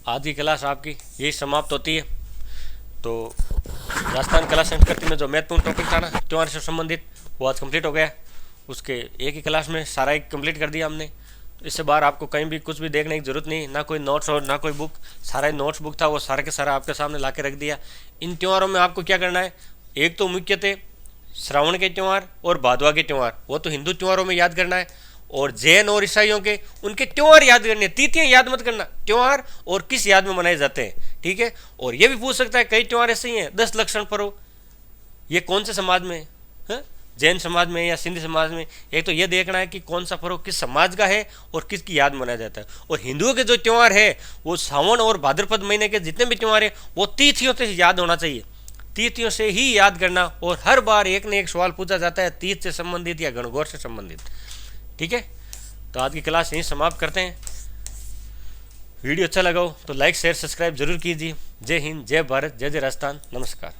आज की क्लास आपकी यही समाप्त होती है। तो राजस्थान कला संस्कृति में जो महत्वपूर्ण टॉपिक था ना त्यौहार से संबंधित, वो आज कंप्लीट हो गया। उसके एक ही क्लास में सारा एक कंप्लीट कर दिया हमने। तो इससे बाहर आपको कहीं भी कुछ भी देखने की जरूरत नहीं, ना कोई नोट्स और ना कोई बुक। सारा नोट्स बुक था वो सारा के सारा आपके सामने ला के रख दिया। इन त्योहारों में आपको क्या करना है? एक तो मुख्यतः श्रावण के त्यौहार और भादवा के त्यौहार, वो तो हिंदू त्योहारों में याद करना है। और जैन और ईसाइयों के उनके त्यौहार याद करने, तिथियां याद मत करना, त्यौहार और किस याद में मनाए जाते हैं। ठीक है, और ये भी पूछ सकता है कई त्यौहार ऐसे ही हैं 10 लक्षण पर्व, ये कौन से समाज में है? जैन समाज में या सिंधी समाज में? एक तो ये देखना है कि कौन सा पर्व किस समाज का है और किसकी याद मनाया जाता है। और हिंदुओं के जो त्यौहार है वो सावन और भाद्रपद महीने के जितने भी त्यौहार है वो तिथियों से याद होना चाहिए, तिथियों से ही याद करना। और हर बार एक न एक सवाल पूछा जाता है तिथि से संबंधित या गणगौर से संबंधित। ठीक है, तो आज की क्लास यहीं समाप्त करते हैं। वीडियो अच्छा लगा हो तो लाइक शेयर सब्सक्राइब जरूर कीजिए। जय हिंद, जय भारत, जय जय राजस्थान, नमस्कार।